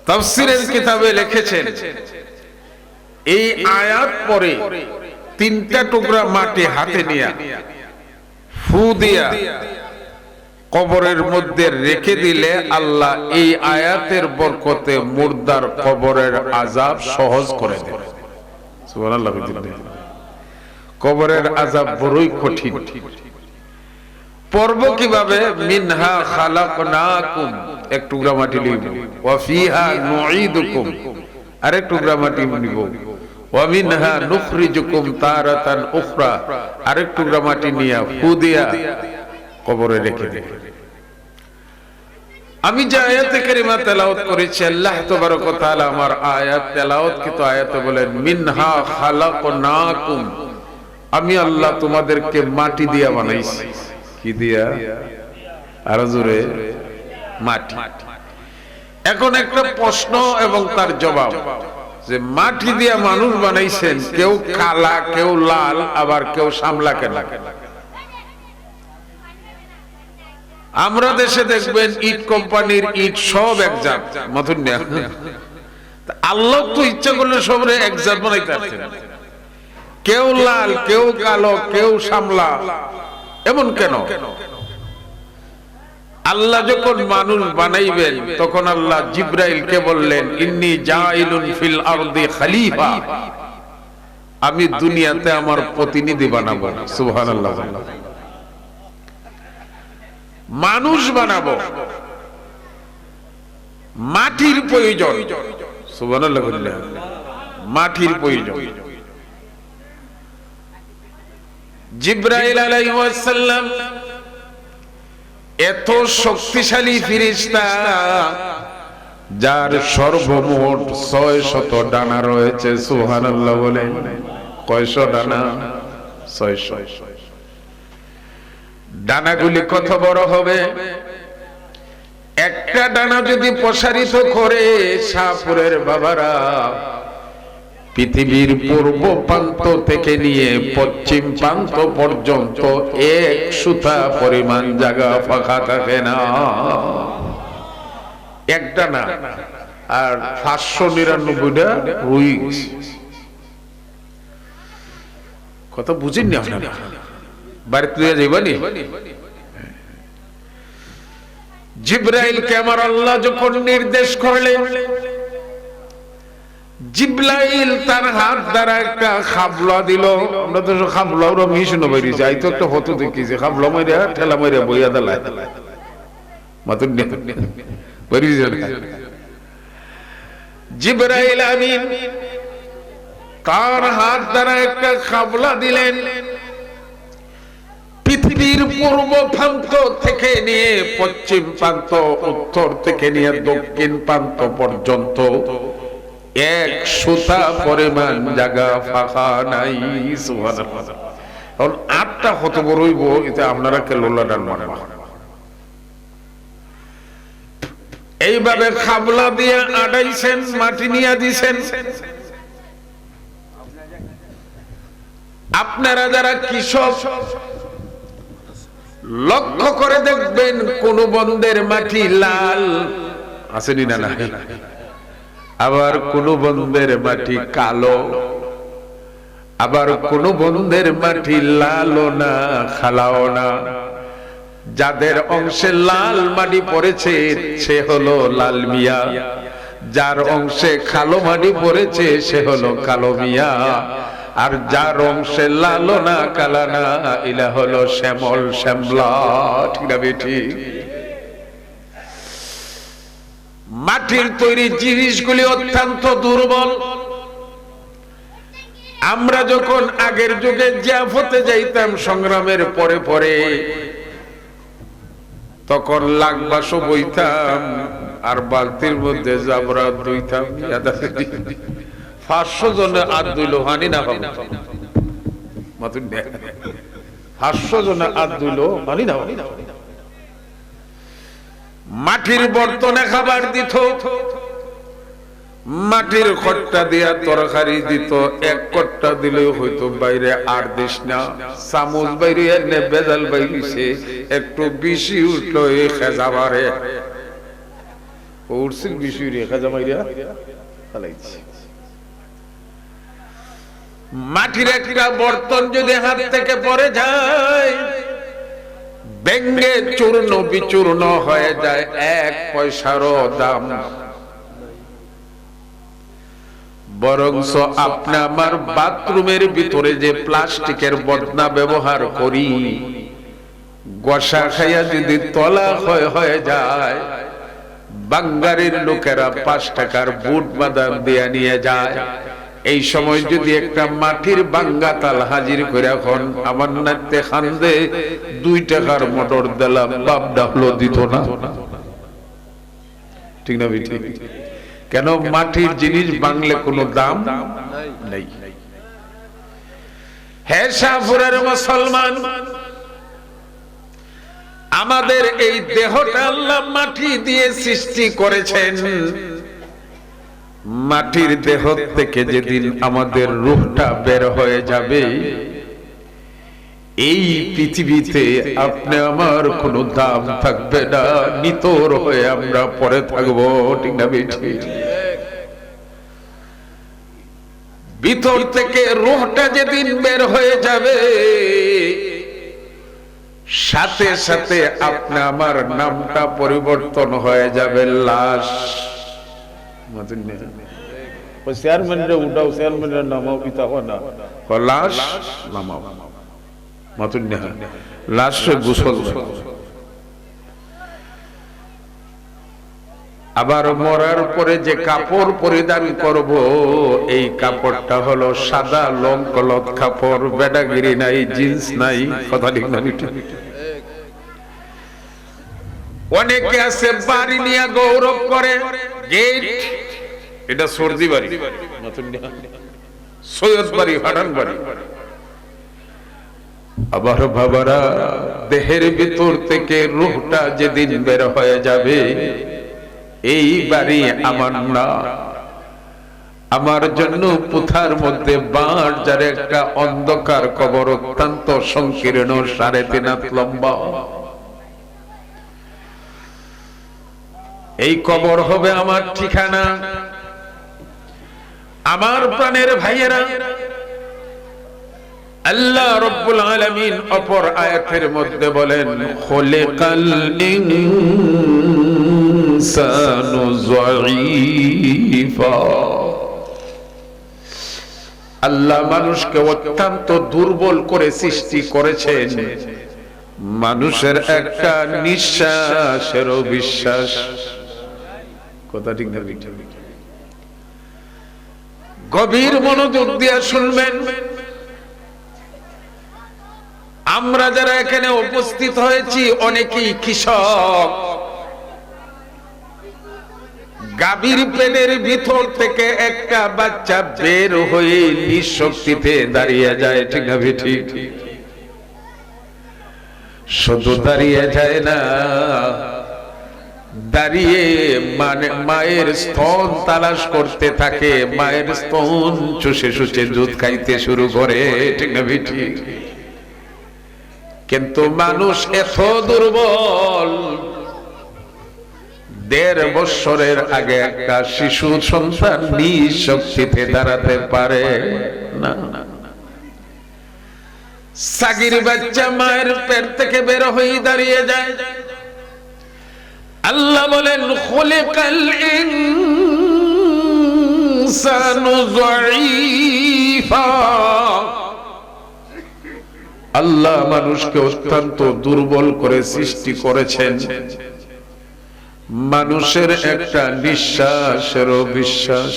তাফসীরের কিতাবে লিখেছেন এই আয়াত পরে তিনটা টুকরা মাটি হাতে নিয়ে ফু দিয়া কবরের মধ্যে রেখে দিলে আল্লাহ এই আয়াতের বরকতে মুর্দার কবরের আযাব সহজ করে দেন। সুবহানাল্লাহ। কবরের আযাব বড়ই কঠিন। পর্ব কিভাবে? মিনহা খালাকনাকুম, এক টুকরা মাটি লইব, ওয়া ফিহা নুঈদুকুম, আরেক টুকরা মাটি নিব, ওয়া মিনহা নুখরিজুকুম তারাতান উখরা, আরেক টুকরা মাটি নিয়া ফু দিয়া কবরে রেখে দেব। আমি যে আয়াতে কারিমা তেলাওয়াত করেছি, আল্লাহ তাবারক ওয়া তাআলা আমার আয়াত তেলাওয়াতকৃত আয়াতে বলেন মিনহা খালাকনাকুম, আমি আল্লাহ তোমাদেরকে মাটি দিয়া বানাইছি। কি দিয়া? আরো জোরে, মাটি। এখন একটা প্রশ্ন এবং তার জবাব, যে মাটি দিয়া মানুষ বানাইছেন, কেউ কালা, কেউ লাল, আবার কেউ শামলা কেন? আমরা দেশে দেখবেন ইট কোম্পানির ইট সব এক জাত মতন না। আল্লাহ তো ইচ্ছা করলে সবরে এক জাত বানাইতে পারতেন। কেউ লাল, কেউ কালো, কেউ শামলা, এমন কেন? আল্লাহ যখন মানুষ বানাইবেন তখন আল্লাহ জিবরাইলকে বললেন ইন্নী জাইলুন ফিল আরদি খলিফা, আমি দুনিয়াতে আমার প্রতিনিধি বানাবো। সুবহানাল্লাহ। মানুষ বানাবো, মাটির প্রয়োজন। সুবহানাল্লাহ। মাটির প্রয়োজন। জিবরাইল আলাইহিস সালাম এত শক্তিশালী ফেরেশতা, যার সর্বমোট 600 ডানা রয়েছে। সুবহানাল্লাহ বলেন। কয়শ ডানা? 600। ডানাগুলি কত বড় হবে? একটা ডানা যদি প্রসারিত করে, শাহপুরের বাবারা, পৃথিবীর পূর্ব প্রান্ত থেকে নিয়ে পশ্চিম প্রান্ত পর্যন্ত এক সুতা পরিমাণ জায়গা ফাঁকা থাকে না। একটা না, আর 599টা রুই। কথা বুঝেননি আপনারা? বাড়িতে লইয়া যাইবানি? জিবরাইলকে আমার আল্লাহ যখন নির্দেশ করলেন, জিবরাইল তার হাত দ্বারা একটা খাবলা দিল। আমরা তো খাবলা ওরা মিশনো বাইরে যাই, তো একটা হতো দেখি যে খাবলা মাইরা ঠেলা মাইরা বইয়া দালায় মাতুন বাইরে যান। জিবরাইল আমিন তার হাত দ্বারা একটা খাবলা দিলেন। পৃথিবীর পূর্ব প্রান্ত থেকে নিয়ে পশ্চিম প্রান্ত, উত্তর থেকে নিয়ে দক্ষিণ প্রান্ত পর্যন্ত এক সুতা পরিমাণ জায়গা ফাঁকা নাই। সুবহানাল্লাহ। এখন 8টা হত বড়ইব, এটা আপনারা কে লোলা ডান মারেন। এইভাবে খাবলা দিয়ে আড়াইছেন, মাটি নিয়ে দিছেন। আপনারা যারা কৃষক লক্ষ্য করে দেখবেন, কোন বন্দের মাটি লাল আসেনি না? আবার কোন বন্দের মাটি কালো, আবার কোন বন্দের মাটি লালও না খালাও না। যাদের অংশে লাল মাটি পড়েছে সে হলো লাল মিয়া, যার অংশে কালো মাটি পড়েছে সে হলো কালো মিয়া, আর যার অংশে লালও না কালা না এলা হলো শ্যামল শ্যামলা। ঠিক না বেটি? মাটির তৈরি জিনিসগুলি অত্যন্ত দুর্বল। আমরা যখন আগের যুগে জিয়াফতে যাইতাম সংগ্রামের পরে পরে, তখন লাখ বাসো বইতাম আর বালতির মধ্যে জাবরা ধুইতাম। 500 জনে হাত ধুইল হানি না হবে। 500 জনে হাত ধুইল হানি না হবে। মাটির বর্তনে খাবার দিত, মাটির খট্টা দিয়া তরকারি দিত। এক কট্টা দিলেও হয়তো বাইরে আর দিস না, চামচ বাইরে এনে বেজাল বাইরিছে, একটু বেশি উঠলো এই খেজাবারে। উড়সির বিষয় রেখা জামাইরা ফালাইছে। মাটির একটা বর্তন যদি হাত থেকে পড়ে যায়, ভেঙ্গে চূর্ণ বিচূর্ণ হয়ে যায়, 1 পয়সারও দাম। বরঞ্চ আপনি আমার বাথরুমের ভিতরে যে প্লাস্টিকের বদনা ব্যবহার করি, গসা খাইয়া যদি তলা হয়ে যায়, বাঙ্গারির লোকেরা 5 টাকার বুট বাদাম দিয়ে নিয়ে যায়। এই সময় যদি একটা মাটির বাঙ্গা তাল হাজির করে এখন আমার নাতে খান্দে 2 টাকার মোটর দিলাম, বাপ ডাকলো দিত না, ঠিক না? ঠিক। কেন? মাটির জিনিস বাংলে কোনো দাম নাই। হে শাহপুরের মুসলমান, আমাদের এই দেহটা আল্লাহ মাটি দিয়ে সৃষ্টি করেছেন। মাটির দেহ থেকে যেদিন আমাদের রূহটা বের হয়ে যাবে, এই পৃথিবীতে আপনি আমার কোনো দাম থাকবে না, নিতর হয়ে আমরা পড়ে থাকবো, ঠিক না? ঠিক। ভিতর থেকে রূহটা যেদিন বের হয়ে যাবে, সাথে সাথে আপনি আমার নামটা পরিবর্তন হয়ে যাবে লাশ। চেয়ারম্যানরা উঠাও, চেয়ারম্যানের নামাও, পিতা না লাশ নামাও, লাশ গোসল। আবার মরার পরে যে কাপড় পরিধান করব, এই কাপড়টা হলো সাদা লং কলত কাপড়, বেডাগিরি নাই, জিন্স নাই, কথা ঠিক না? অনেকে আছে বাড়ি নিয়ে গৌরব করে, গেট এটা সর্দি বাড়ি, সৈয়দ বাড়ি, হারান বাড়ি। আবার বাবারা, দেহের ভিতর থেকে রূহটা যেদিন বের হয়ে যাবে, এই বাড়ি আমার না। আমার জন্য পুথার মধ্যে বাঁশ, যার একটা অন্ধকার কবর, অত্যন্ত সংকীর্ণ, 3.5 হাত লম্বা। এই কবর হবে আমার ঠিকানা। আমার প্রাণের ভাইয়েরা, আল্লাহ রাব্বুল আলামিন অপর আয়াতের মধ্যে বলেন, খুলিকাল ইনসানু যায়ীফা। আল্লাহ মানুষকে অত্যন্ত দুর্বল করে সৃষ্টি করেছেন। মানুষের একটা নিঃশ্বাসেরও বিশ্বাস, কথা ঠিক না? গভীর মনোযোগ দিয়ে শুনবেন। আমরা যারা এখানে উপস্থিত হয়েছি অনেকেই কৃষক। গাভীর পেটের ভিতর থেকে একটা বাচ্চা বের হয়ে নিঃশক্তিতে দাঁড়িয়ে যায়, ঠিক না? ঠিক। শুধু দাঁড়িয়ে যায় না, দাঁড়িয়ে মানে মায়ের স্তন তালাশ করতে থাকে, মায়ের স্তন চুষে চুষে দুধ খাইতে শুরু করে, ঠিক না? ঠিক। কিন্তু মানুষ এত দুর্বল, 1.5 বছরের আগে একটা শিশু সন্তান নিঃশক্তিতে দাঁড়াতে পারে না। সাগির বাচ্চা মায়ের পেট থেকে বের হয়ে দাঁড়িয়ে যায়। আল্লাহ বলেন, খুলিকাল ইনসানু যায়ীফা। আল্লাহ মানুষকে অত্যন্ত দুর্বল করে সৃষ্টি করেছেন। মানুষের একটা নিঃশ্বাসেরও বিশ্বাস।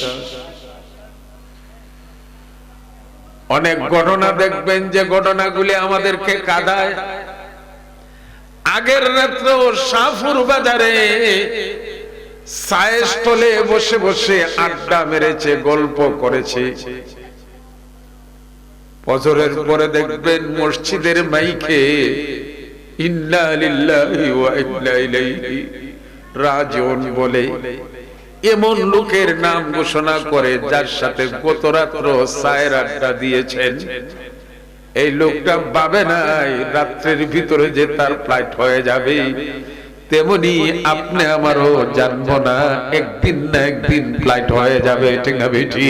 অনেক ঘটনা দেখবেন যে ঘটনাগুলি আমাদেরকে কাঁদায়। আগের রাত্রে শাহপুর বাজারে চায়ের স্টলে বসে বসে আড্ডা মেরেছে, গল্প করেছে। ফজরের পরে দেখবেন মসজিদের মাইকে ইন্না লিল্লাহি ওয়া ইন্না ইলাইহি রাজিউন বলে এমন লোকের নাম ঘোষণা করে, যার সাথে গত রাত্র চায়ের আড্ডা দিয়েছেন। এই লোকটা ভাবে নাই রাত্রের ভিতরে যে তার ফ্লাইট হয়ে যাবে। তেমনি আপনি আমারও জানবো না, একদিন না একদিন ফ্লাইট হয়ে যাবে, ঠিক না বেটি?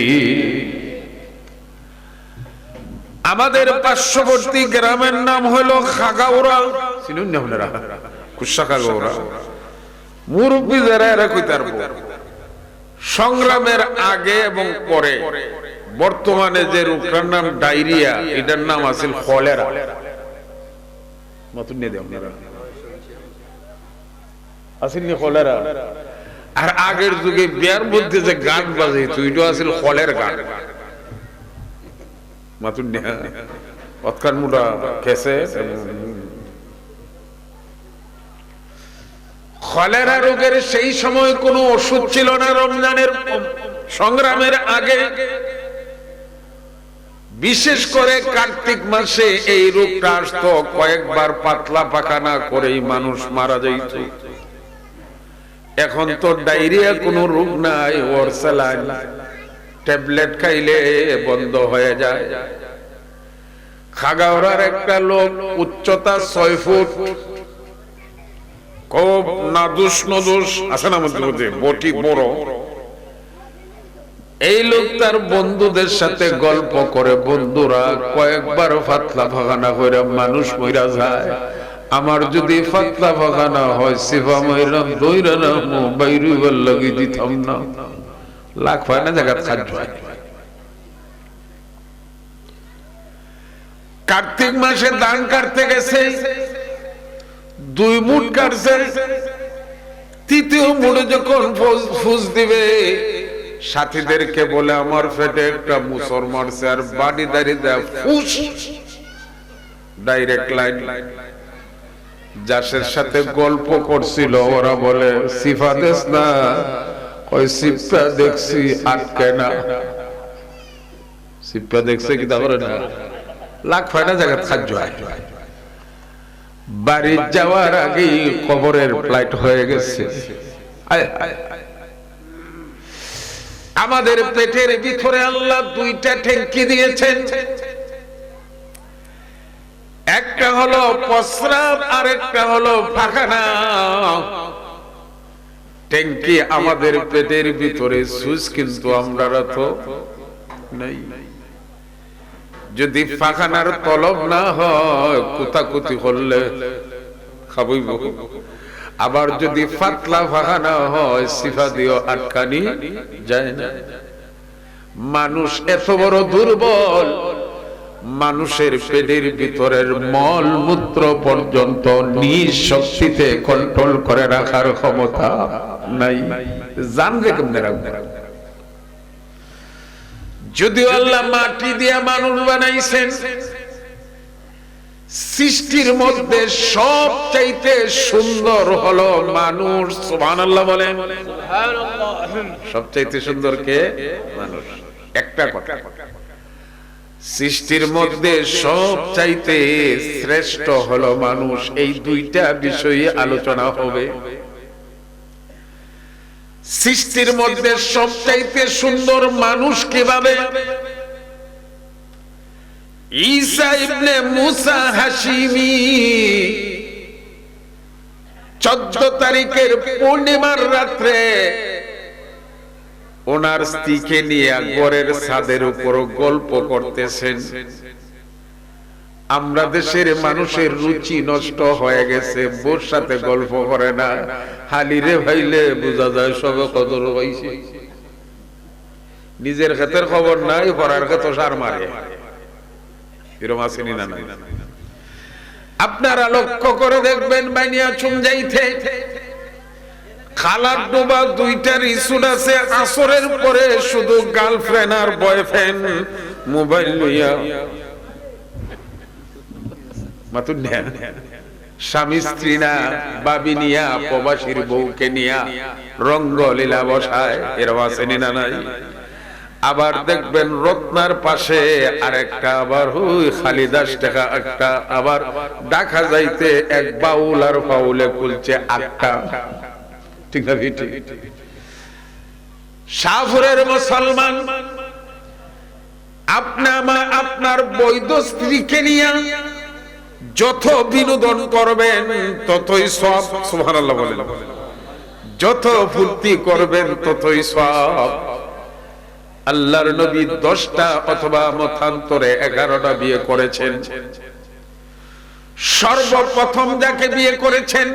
আমাদের পার্শ্ববর্তী গ্রামের নাম হলো খাগাউড়া, চিনুন না আপনারা? কুশা খাগাউড়া মুরব্বী যারা এরা কইতে পারবো। সংগ্রামের আগে এবং পরে বর্তমানে যে রোগটার নাম ডায়রিয়া, এটার নাম আছিল কলেরা। মতন নিয়ে দেন আপনারা, আছিল নি কলেরা? আর আগের যুগে বিয়ার মধ্যে যে গান বাজে ওইটা আছিল কলের গান। মাতুন নিয়ে অতকান মুডা খেছে। কলেরা রোগের সেই সময় কোনো ওষুধ ছিল না। রমজানের সংগ্রামের আগে, বিশেষ করে কার্তিক মাসে এই রোগটা আসতো, কয়েকবার পাতলা পাখানা করেই মানুষ মারা যাইত। এখন তো ডায়রিয়া কোনো রোগ নাই, ওর স্যালাইন ট্যাবলেট খাইলে বন্ধ হয়ে যায়। খাগাউড়ার একটা লোক, উচ্চতা 6 ফুট, খুব নাদুস নদুস আছে না মধ্যে বটি বড়। এই লোক তার বন্ধুদের সাথে গল্প করে, বন্ধুরা কয়েকবার ফাতলা ফাগানা করে মানুষ মইরা যায়, আমার যদি ফাতলা ফাগানা হয় সিফা মইরাম দইরা না বাইরে লাগি দিতাম না। লাখ হয় না জায়গা খাদ্য হয়। কার্তিক মাসে ধান কাটতে গেছে, 2 মুঠ কাটছে, 3য় মুঠে যখন ফুস দিবে, সাথীদেরকে বলে আমার পেটে একটা মুসর মারছে, আর বাড়ি দাঁড়িয়ে দেয় ফুস, ডাইরেক্ট লাইন। যাসের সাথে গল্প করছিল ওরা বলে সিফা দেশ না, ওই সিপা দেখছি আটকে না। সিপা দেখছে কি তা করে না, লাখ ফায়না জায়গা খাদ্য হয়। বাড়ি যাওয়ার আগে কবরের ফ্লাইট হয়ে গেছে। আমাদের পেটের ভিতরে আল্লাহ 2টা ট্যাঙ্কি দিয়েছেন, একটা হলো প্রস্রাব আর একটা হলো পায়খানা। ট্যাঙ্কি আমাদের পেটের ভিতরে, সুইচ কিন্তু আমরা তো নাই। যদি পায়খানার তলব না হয় কুতাকুতি করলে খাবইব, আবার যদি পাতলা পায়খানা হয় সিফা দিও আটকানি যায় না। মানুষ এত বড় দুর্বল, মানুষের পেটের ভিতরের মল মূত্র পর্যন্ত নিজ শক্তিতে কন্ট্রোল করে রাখার ক্ষমতা নাই। জানবে কেমনে রাখবে? যদিও আল্লাহ মাটি দিয়ে মানুষ বানাইছেন, সৃষ্টির মধ্যে সবচাইতে সুন্দর হলো মানুষ। সুবহানাল্লাহ বলেন। সবচাইতে সুন্দর কে? মানুষ। একটা কথা, সৃষ্টির মধ্যে সবচাইতে শ্রেষ্ঠ হলো মানুষ। এই 2টা বিষয়ে আলোচনা হবে। সৃষ্টির মধ্যে সবচাইতে সুন্দর মানুষ কিভাবে? ঈসা ইবনে মুসা হাশিমি 14 তারিখের পূর্ণিমার রাত্রে ওনার স্ত্রীকে নিয়ে ঘরের ছাদের উপর গল্প করতেছেন। আমরা দেশের মানুষের রুচি নষ্ট হয়ে গেছে, বোর সাথে গল্প করে না, হালিরে ভাইলে বোঝা যায় সবে কদর হইছে। নিজের ক্ষেতের খবর নাই, পড়ার ক্ষেত্রে সার মারে, এরকম আসেনি না? নাই। আপনারা লক্ষ্য করে দেখবেন, বাইনিয়া চুম যাইতে খালার ডোবা 2টা রিসুট আছে। আসরের পরে শুধু গার্লফ্রেন্ড আর বয়ফ্রেন্ড মোবাইল লইয়া মাতুন না, স্বামী স্ত্রী না, বাবি নিয়া, প্রবাসীর বউকে নিয়া রঙ্গলীলা বসায়, এরকম আসেনি না? নাই। আবার দেখবেন রত্নার পাশে আরেকটা, আবার খালিদাস টাকা একটা, আবার ঢাকা যাইতে এক বাউল আর ফাউলে খুলছে 8টা। ঠিক না? শাহপুরের মুসলমান আপনার বৈধ স্ত্রীকে নিয়ে যত বিনোদন করবেন ততই সওয়াব, সুবহানাল্লাহ বলেন। যত ফুর্তি করবেন ততই সওয়াব। আল্লাহর নবী 10টা অথবা মতান্তরে 11টা বিয়ে করেছেন। সর্বপ্রথম যাকে বিয়ে করেছেন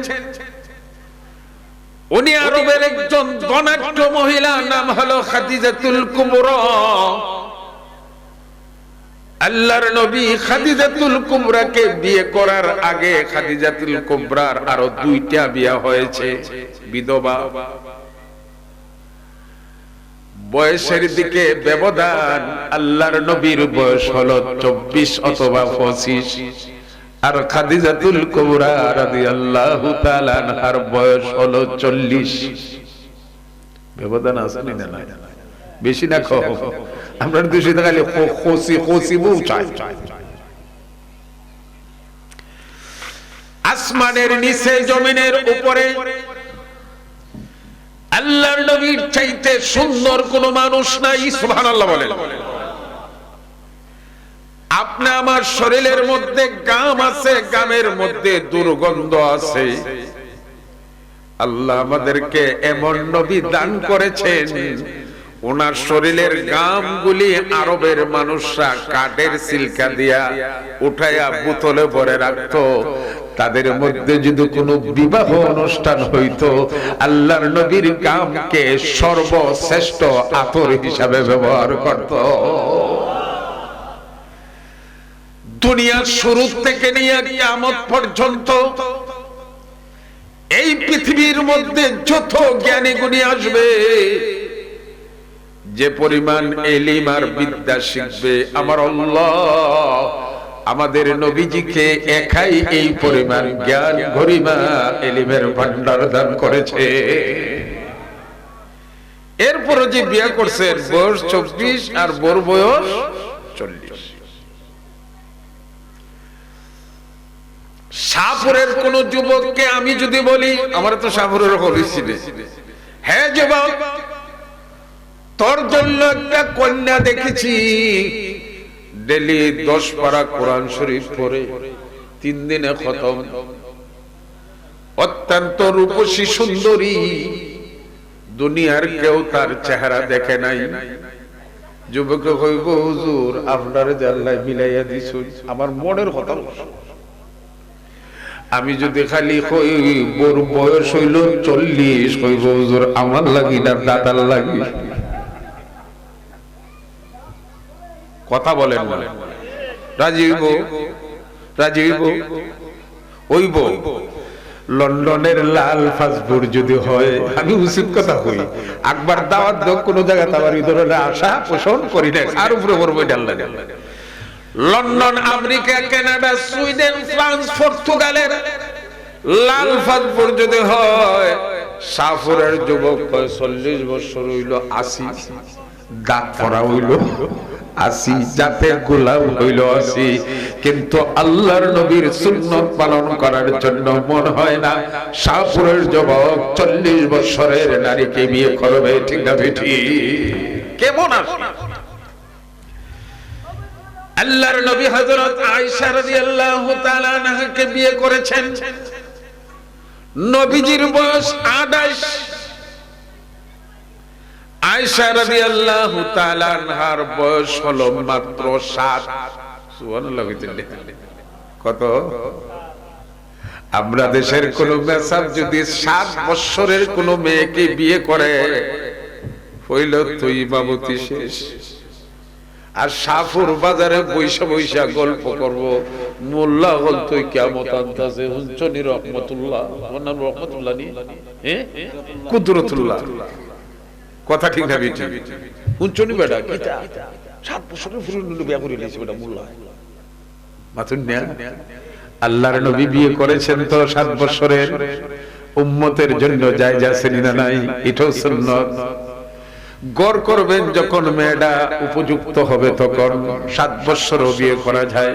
উনি আরবের একজন ধনাঢ্য মহিলা, নাম হলো খাদিজাতুল কুবরা। আল্লাহর নবী খাদিজাতুল কুবরাকে বিয়ে করার আগে খাদিজাতুল কুবরার আরো 2টা বিয়ে হয়েছে, বিধবা। বয়সের দিকে ব্যবধান, আল্লাহর নবীর বয়স হলো 24 অথবা 25, আর খাদিজাতুল কুবরা রাদিয়াল্লাহু তাআলা আনহার বয়স হলো 40। ব্যবধান আছে না? বেশি না কম? আমরা দেশে খালি খসি বউ চাই। আসমানের নিচে জমিনের উপরে আল্লাহর নবীর চাইতে সুন্দর কোন মানুষ নাই, সুবহানাল্লাহ বলেন। আপনি আমার শরীরের মধ্যে গাম আছে, গামের মধ্যে দুর্গন্ধ আছে। আল্লাহ আমাদেরকে এমন নবী দান করেছেন, ওনার শরীরের গামগুলি আরবের মানুষরা কাঠের সিলকা দিয়া উঠাইয়া বোতলে ভরে রাখতো। তাদের মধ্যে যদি কোনো বিবাহ অনুষ্ঠান হইতো, আল্লাহর নবীর গামকে সর্বশ্রেষ্ঠ আতর হিসাবে ব্যবহার করত। দুনিয়ার শুরু থেকে নিয়ে কিয়ামত পর্যন্ত এই পৃথিবীর মধ্যে যত জ্ঞানী গুণী আসবে, যে পরিমাণ এলিম আর বিদ্যা শিখবে, আমার আল্লাহ আমাদের নবীজিকে একাই এই পরিমাণ জ্ঞান গরিমা এলিমের ভান্ডার দান করেছে। এরপরে যে বিয়ে করছেন বয়স 24 আর বোর বয়স 40। শাহপুরের কোন যুবককে আমি যদি বলি, আমার তো শাহপুরের হয়েছিল, হ্যাঁ যুবক, তোর জন্য একটা কন্যা দেখেছি, ডেলি 10 পারা কোরআন শরীফ পড়ে, 3 দিনে খতম, অত্যন্ত রূপসী সুন্দরী, দুনিয়ার কেউ তার চেহারা দেখে নাই। যুবক কইব, হুজুর আপনারে যে আল্লাহ মিলাইয়া দিছুন, আমার মনের কথা। আমি যদি খালি কই বোর বয়স হইল 40, কইব হুজুর আমার লাগি না দাদার লাগি। কথা বলেন না? রাজি হইব হইব। লন্ডনের লাল পাসপোর্ট যদি হয়, আমি উচিত কথা কই, একবার দাওয়াত দাও কোন জায়গাতে, আমার এই ধরনের আশা পোষণ করি না, আর উপরে বলবো ডাল লাগে। London, America, Canada, Sweden, France, পর্তুগালের লাল পাসপোর্ট যদি হয়, শাহপুরের যুবক 40 বছর হইল 80, দাঁত পড়া হইল 80, জাতের গোলাম হইল 80, কিন্তু আল্লাহর নবীর সুন্নাত পালন করার জন্য মন হয় না। শাহপুরের যুবক 40 বছরের নারীকে বিয়ে করবে, ঠিক না বেটি? কেমন আছে? আল্লাহর নবী হযরত আয়েশা রাদিয়াল্লাহু তাআলা আনহাকে বিয়ে করেছেন। নবীজির বয়স 28, আয়েশা রাদিয়াল্লাহু তাআলা আনহার বয়স হলো মাত্র 7। সুবহানাল্লাহ। কত? আমরা দেশের কোন মেসাব যদি 7 বছরের কোন মেয়েকে বিয়ে করে, হইল তুই বাবুতি শেষ। আর শাহপুর বাজারে বৈশা বৈশা গল্প করব, মোল্লা হল তুই কিয়ামত আনতাছে, হুনচনি রহমতুল্লাহ, ওনার নাম রহমতুল্লাহ নি, কুদরতুল্লাহ। কথা ঠিক না বেটি? হুনচনি বেটা কিটা 7 বছরের পুরনো বিয়ে করে নিয়েছে বেটা মোল্লা মাথুন না। আল্লাহর নবী বিয়ে করেছেন তো 7 বছরের, উম্মতের জন্য জায়েজ আছে না নাই? এটাও সুন্নাত। গড় করবেন যখন মেয়েটা উপযুক্ত হবে, তখন 7 বছরও বিয়ে করা যায়।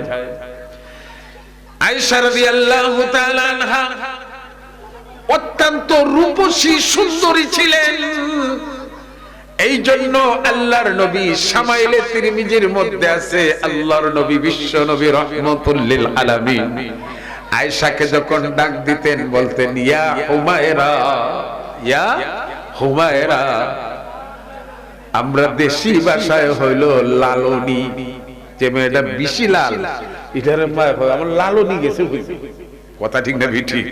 আয়েশা রাদিয়াল্লাহু তাআলা আনহা অত্যন্ত রূপসী সুন্দরী ছিলেন। এই জন্য আল্লাহর নবী শামাইলে তিরমিজির মধ্যে আছে, আল্লাহর নবী বিশ্ব নবী রাহমাতুল লিল আলামিন আয়েশাকে যখন ডাক দিতেন বলতেন ইয়া হুমায়রা, ইয়া হুমায়রা। আমরা দেশি ভাষায় হইল লালনী, যে মেয়েটা বেশি লাল এটার আমার লালনী গেছে, কথা ঠিক না ঠিক?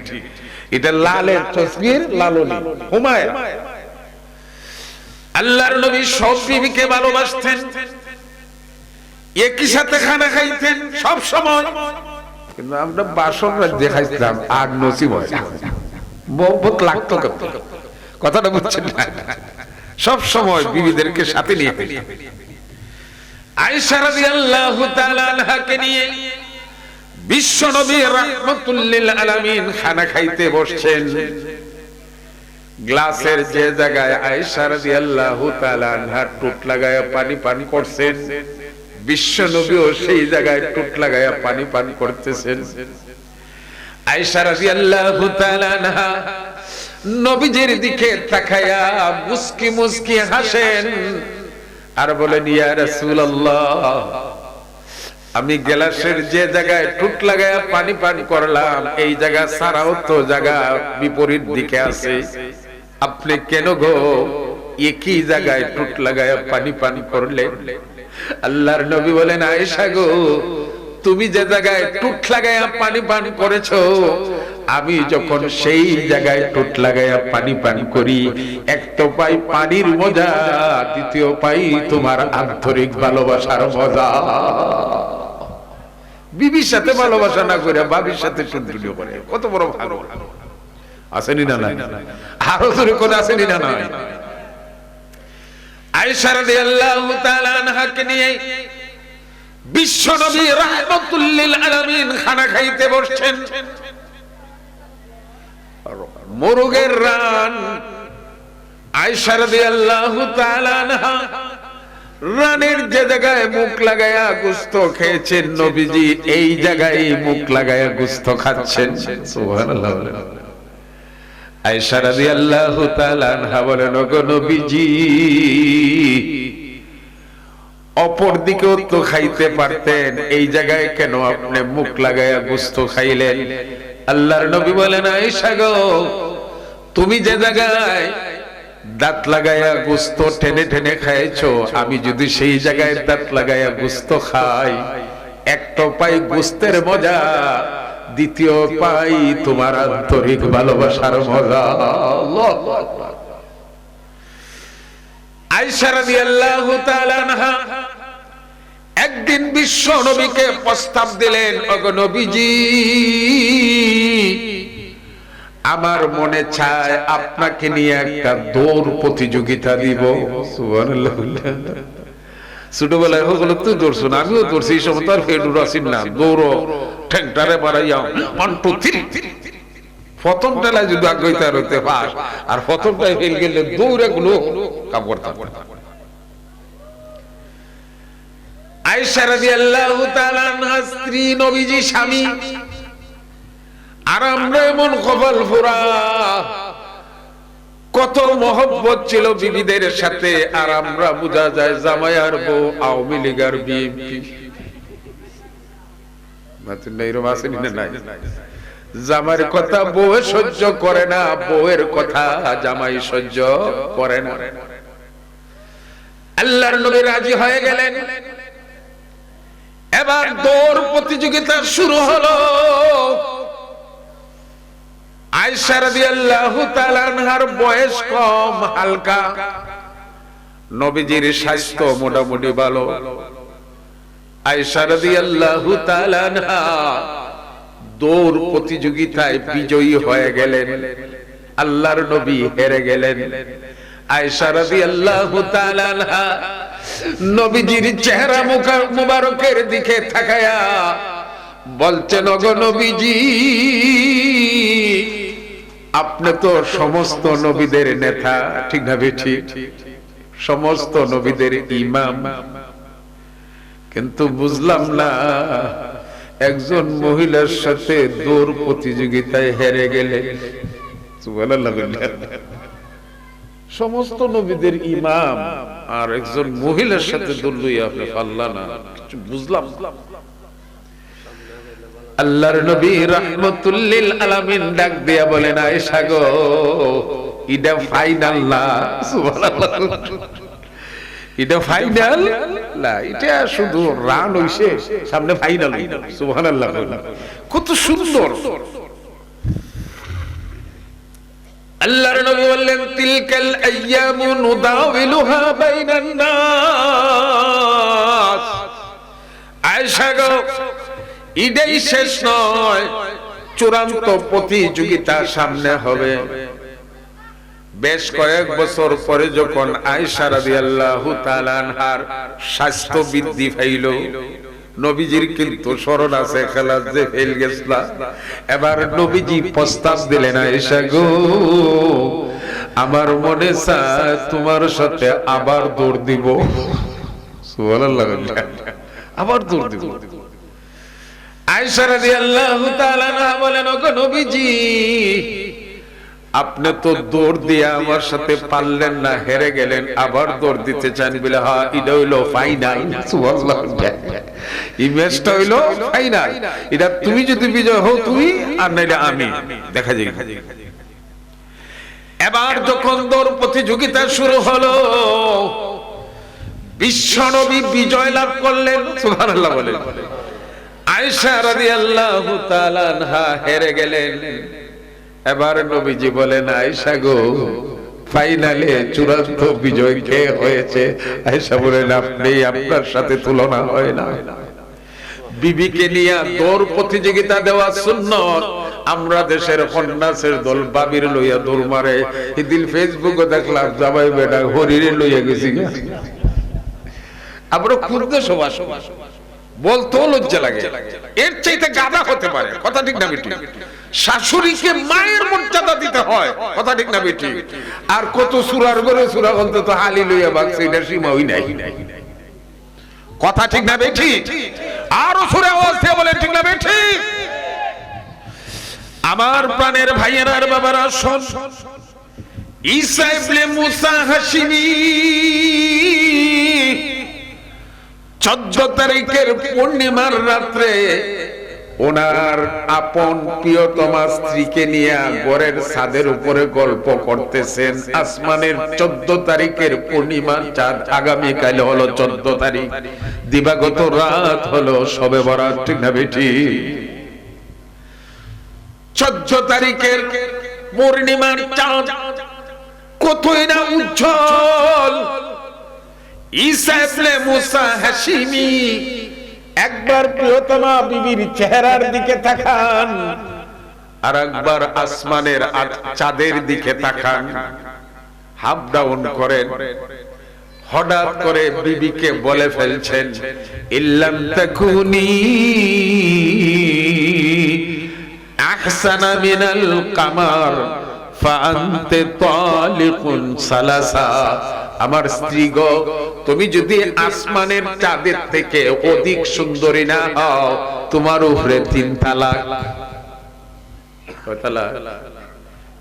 এটা লালের তসবির লালনী হুমায়রা। আল্লাহর নবী সব বিবিকে ভালোবাসতেন, একই সাথে খানা খাইতেন সব সময়, কিন্তু আমরা বাসনরা দেখাইতাম আগ নসিব হয়, মোহব্বত লাগতো, কথাটা বুঝছেন না? সব সময় বিবিদেরকে সাথে নিয়ে আয়েশা রাদিয়াল্লাহু তাআলা আনহাকে নিয়ে বিশ্ব নবী রাহমাতুল লিল আলামিন খানা খাইতে বসছেন। গ্লাসের যে জায়গায় আয়েশা রাদিয়াল্লাহু তাআলা আনহা টুট লাগায়া পানি পান করছেন, বিশ্ব নবীও সেই জায়গায় টুট লাগায়া পানি পান করতেছেন। আয়েশা রাদিয়াল্লাহু তাআলা আনহা নবীজির দিকে তাকায়া মুস্কি মুস্কি হাসেন আর বলেন ইয়া রাসূলুল্লাহ, আমি গ্লাসের যে জায়গায় টুট লাগায়া পানি পান করলাম এই জায়গা ছাড়াও তো জায়গা বিপরীত দিকে আছে, আপনি কেন গো একই জায়গায় টুট লাগায়া পানি পান করলেন? আল্লাহর নবী বলেন আয়েশা গো, তুমি যে জায়গায় টুট লাগায়া পানি পান করেছো, আমি যখন সেই জায়গায় টুট লাগায়া পানি পান করি, এক তো পাই পানির মজা, দ্বিতীয় পাই তোমার আন্তরিক ভালোবাসার মজা। বিবির সাথে ভালোবাসা না করে বাবির সাথে টুনটুনি করে, কত বড় ভালো আসেনি না? নাই আরো জোরে কোন আসেনি না? নাই। আয়েশা রাদিয়াল্লাহু তাআলা আনহাকে নিয়ে বিশ্ব নবী রাহমাতুল লিল আলামিন খানা খাইতে বসছেন। মোরগের রান আয়েশা রাদিয়াল্লাহু তাআলা আনহা রানের যে জায়গায় মুখ লাগায়া গোশত খেয়েছেন নবীজি, এই জায়গায় মুখ লাগায়া গোশত খাচ্ছেন। সুবহানাল্লাহ। আয়েশা রাদিয়াল্লাহু তাআলা আনহা বলেন ওগো নবীজি, অপর দিকেও তো খাইতে পারতেন, এই জায়গায় কেন আপনি মুখ লাগায়া গোশত খাইলেন? আল্লাহর নবী বলেন আয়েশা গো, তুমি যে জায়গায় দাঁত লাগায়া গোশত টেনে টেনে খাইছো, আমি যদি সেই জায়গায় দাঁত লাগায়া গোশত খাই, এক তো পাই গোশতের মজা, দ্বিতীয় পাই তোমার আন্তরিক ভালোবাসার মজা। আল্লাহু আকবার। আয়েশা রাদিয়াল্লাহু তাআলা আনহা একদিন বিশ্ব নবীকে প্রস্তাব দিলেন, ওগো নবীজি, আমার মনে চায় আপনাকে নিয়ে একটা দৌড় প্রতিযোগিতা দিব। সুবহানাল্লাহ। ছোটবেলায় হলো তুই দৌড়ছো না, আমিও দৌড়ছি, এই সময় তো আর ফেডুর আসিন না, দৌড়ো ঠ্যাংটারে বাড়াইয়া 1 2 3, প্রথম টেলায় যদি আগ্রহিতা হইতে পাস আর প্রথমটায় ফেল গেলে দৌড়ে গুলো কাপড় কাপড়। আয়েশা রাদিয়াল্লাহু তাআলা আনহা স্ত্রী, নবীজি স্বামী, আর আমরা এমন কপাল পোড়া, কত মহব্বত ছিল বিবিদের সাথে, আর আমরা বোঝা যায় জামাই আর বউ আওয়ামী লীগ আর বিএনপি। জামাইয়ের কথা বউ সহ্য করে না, বউয়ের কথা জামাই সহ্য করে না। আল্লাহর নবী রাজি হয়ে গেলেন। এবার দৌড় প্রতিযোগিতা শুরু হলো। আয়েশা রাদিয়াল্লাহু তাআলা আনহার বয়স কম, হালকা, নবীজির স্বাস্থ্য মোটামুটি ভালো। আয়েশা রাদিয়াল্লাহু তাআলা আনহা দৌড় প্রতিযোগিতায় বিজয়ী হয়ে গেলেন, আল্লাহর নবী হেরে গেলেন। আয়েশা রাদিয়াল্লাহু তাআলা আনহা নবীজির চেহারা মুবারকের দিকে তাকায়া বলছেন, ওগো নবীজি, আপনি তো সমস্ত নবীদের নেতা, ঠিক না বেঠিক? সমস্ত নবীদের ইমাম, কিন্তু বুঝলাম না একজন মহিলার সাথে দৌড় প্রতিযোগিতায় হেরে গেলেন। সুবহানাল্লাহ। সমস্ত নবীদের ইমাম আর একজন মহিলার সাথে দলুই আপনি পাল্লা না, কিছু বুঝলাম। আল্লাহর নবী রাহমাতুল লিল আলামিন ডাক দিয়া বলেন, আয়েশা গো, এটা ফাইনাল না। সুবহানাল্লাহ, এটা ফাইনাল না, এটা শুধু রান হইছে, সামনে ফাইনাল। সুবহানাল্লাহ, কত সুন্দর। আল্লাহর নবী বললেন, তিলকাল আইয়ামু নুদাউলুহা বাইনান নাস। আয়েশা গো, ঈদের শেষ নয়, চূড়ান্ত প্রতিযোগিতা সামনে হবে। বেশ কয়েক বছর পরে যখন আয়েশা রাদিয়াল্লাহু তাআলা আনহার স্বাস্থ্য বৃদ্ধি পাইল, নবীজির কিন্তু স্মরণ আছে, খেলা যে ফেল গেছলা। এবার নবীজি প্রস্তাব দিলেন, আয়েশা গো, আমার মনে চায় তোমার সাথে আবার দৌড় দিব। সুবহানাল্লাহ, আবার দৌড় দিব। আয়েশা রাদিয়াল্লাহু তাআলা আনহা বলেন, ওগো নবীজি, আপনি তো দৌড় দিয়ে আমার সাথে পারলেন না, হেরে গেলেন, আবার দৌড় দিতে চান বলে? হ্যাঁ, এটা হইলো ফাইনাল। সুবহানাল্লাহ, এই ম্যাচটা হইলো ফাইনাল। এটা তুমি যদি বিজয় হও তুমি, আর নাইলে আমি, দেখা যায়। এবার যখন দৌড় প্রতিযোগিতা শুরু হলো, বিশ্বনবী বিজয় লাভ করলেন। সুবহানাল্লাহ বলেন। আয়েশা রাদিয়াল্লাহু তাআলা আনহা হেরে গেলেন। এবার নবীজি বলেন, আয়েশা গো, ফাইনালে চূড়ান্ত বিজয় কে হয়েছে? আয়েশা বলেন, আপনি, আপনার সাথে তুলনা হয় না। বিবিকে নিয়ে দৌড় প্রতিযোগিতা দেওয়া সুন্নাত। আমরা দেশের কন্যাসের দল বাবির লইয়া দৌড় মারে। এদিন ফেসবুকে দেখলাম জামাই বেটা হরিরে লইয়া গেছি। আমরা খুঁজতে সবাই বলতো লজ্জা লাগে, এর চাইতে গাধা হতে পারে। কথা ঠিক না বেটি? শাশুড়িকে মায়ের মর্যাদা দিতে হয়। কথা ঠিক না বেটি? আর কত সুরার ঘরে সুরা বলতে তো হালি লইয়া বাগছে, এটা সীমা হই নাই। কথা ঠিক না বেটি? আরো সুরে আওয়াজ দিয়ে বলেন, ঠিক না বেটি? আমার প্রাণের ভাইয়েরা আর বাবারা, শোন, ঈসা ইবনে মুসা হাশিমি 14 তারিখের পূর্ণিমার রাত্রে ওনার আপন প্রিয়তমা স্ত্রীকে নিয়ে ঘরের ছাদের উপরে গল্প করতেছেন। আসমানের 14 তারিখের পূর্ণিমার চাঁদ, আগামীকাল হলো 14 তারিখ, দিবাগত রাত হলো শবে বরাত। ঠিক না বেটি? 14 তারিখের পূর্ণিমার চাঁদ কতই না উজ্জ্বল। ঈসা ইবনে মুসা হাশিমি একবার প্রিয়তমা বিবির চেহারার দিকে তাকান, আর একবার আসমানের চাঁদের দিকে তাকান, হাফ ডাউন করেন। হঠাৎ করে বিবিকে বলে ফেলছেন, ইল্লাম তাকুনি আহসানা মিনাল কামার ফাআনতি তালিকুন সালাসা। আমার স্ত্রী গো, তুমি যদি আসমানের চাঁদের থেকে অধিক সুন্দরী না হও, তোমার উপরে 3 তালাক। কয় তালাক?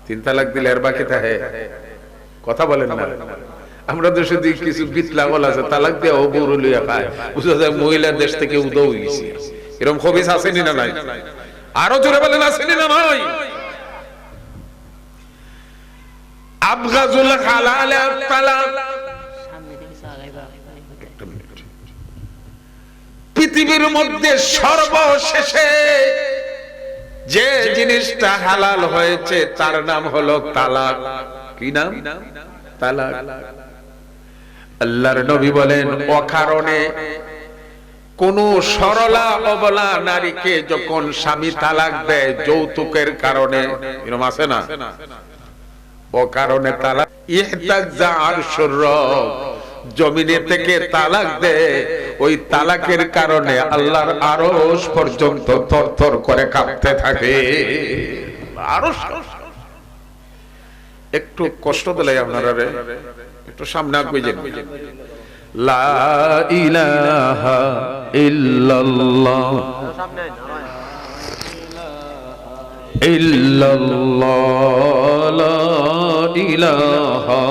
3 তালাক দিলে আর বাকি থাকে? কথা বলেন না। আমরা দেশে দিকে কিছু বিতলাগল আছে, তালাক দিয়ে ও বউরু লইয়া খায়, বুঝা যায় মহিলার দেশ থেকে উদয় হইছে। এরকম খবিস আসেনি না নাই? আরো জোরে বলেন, আসেনি না নাই? আবগাজুল হালাল তালাক। পৃথিবীর মধ্যে সর্বশেষে যে জিনিসটা হালাল হয়েছে তার নাম হলো তালাক। কি নাম? তালাক। আল্লাহর নবী বলেন, অকারণে কোন সরলা অবলা নারীকে যখন স্বামী তালাক দেয় যৌতুকের কারণে, এরকম আছে না? অকারণে তালাক, ইহতাজ্জা আরশুর রব, জমিনে থেকে তালাক দেয়, ওই তালাকের কারণে আল্লাহর আরশ পর্যন্ত থরথর করে কাঁপতে থাকে। আরশ একটু কষ্ট দিলে আপনারা একটু সামনে আগে যান। লা ইলাহা ইল্লাল্লাহ ইল্লাল্লাহ লা ইলাহা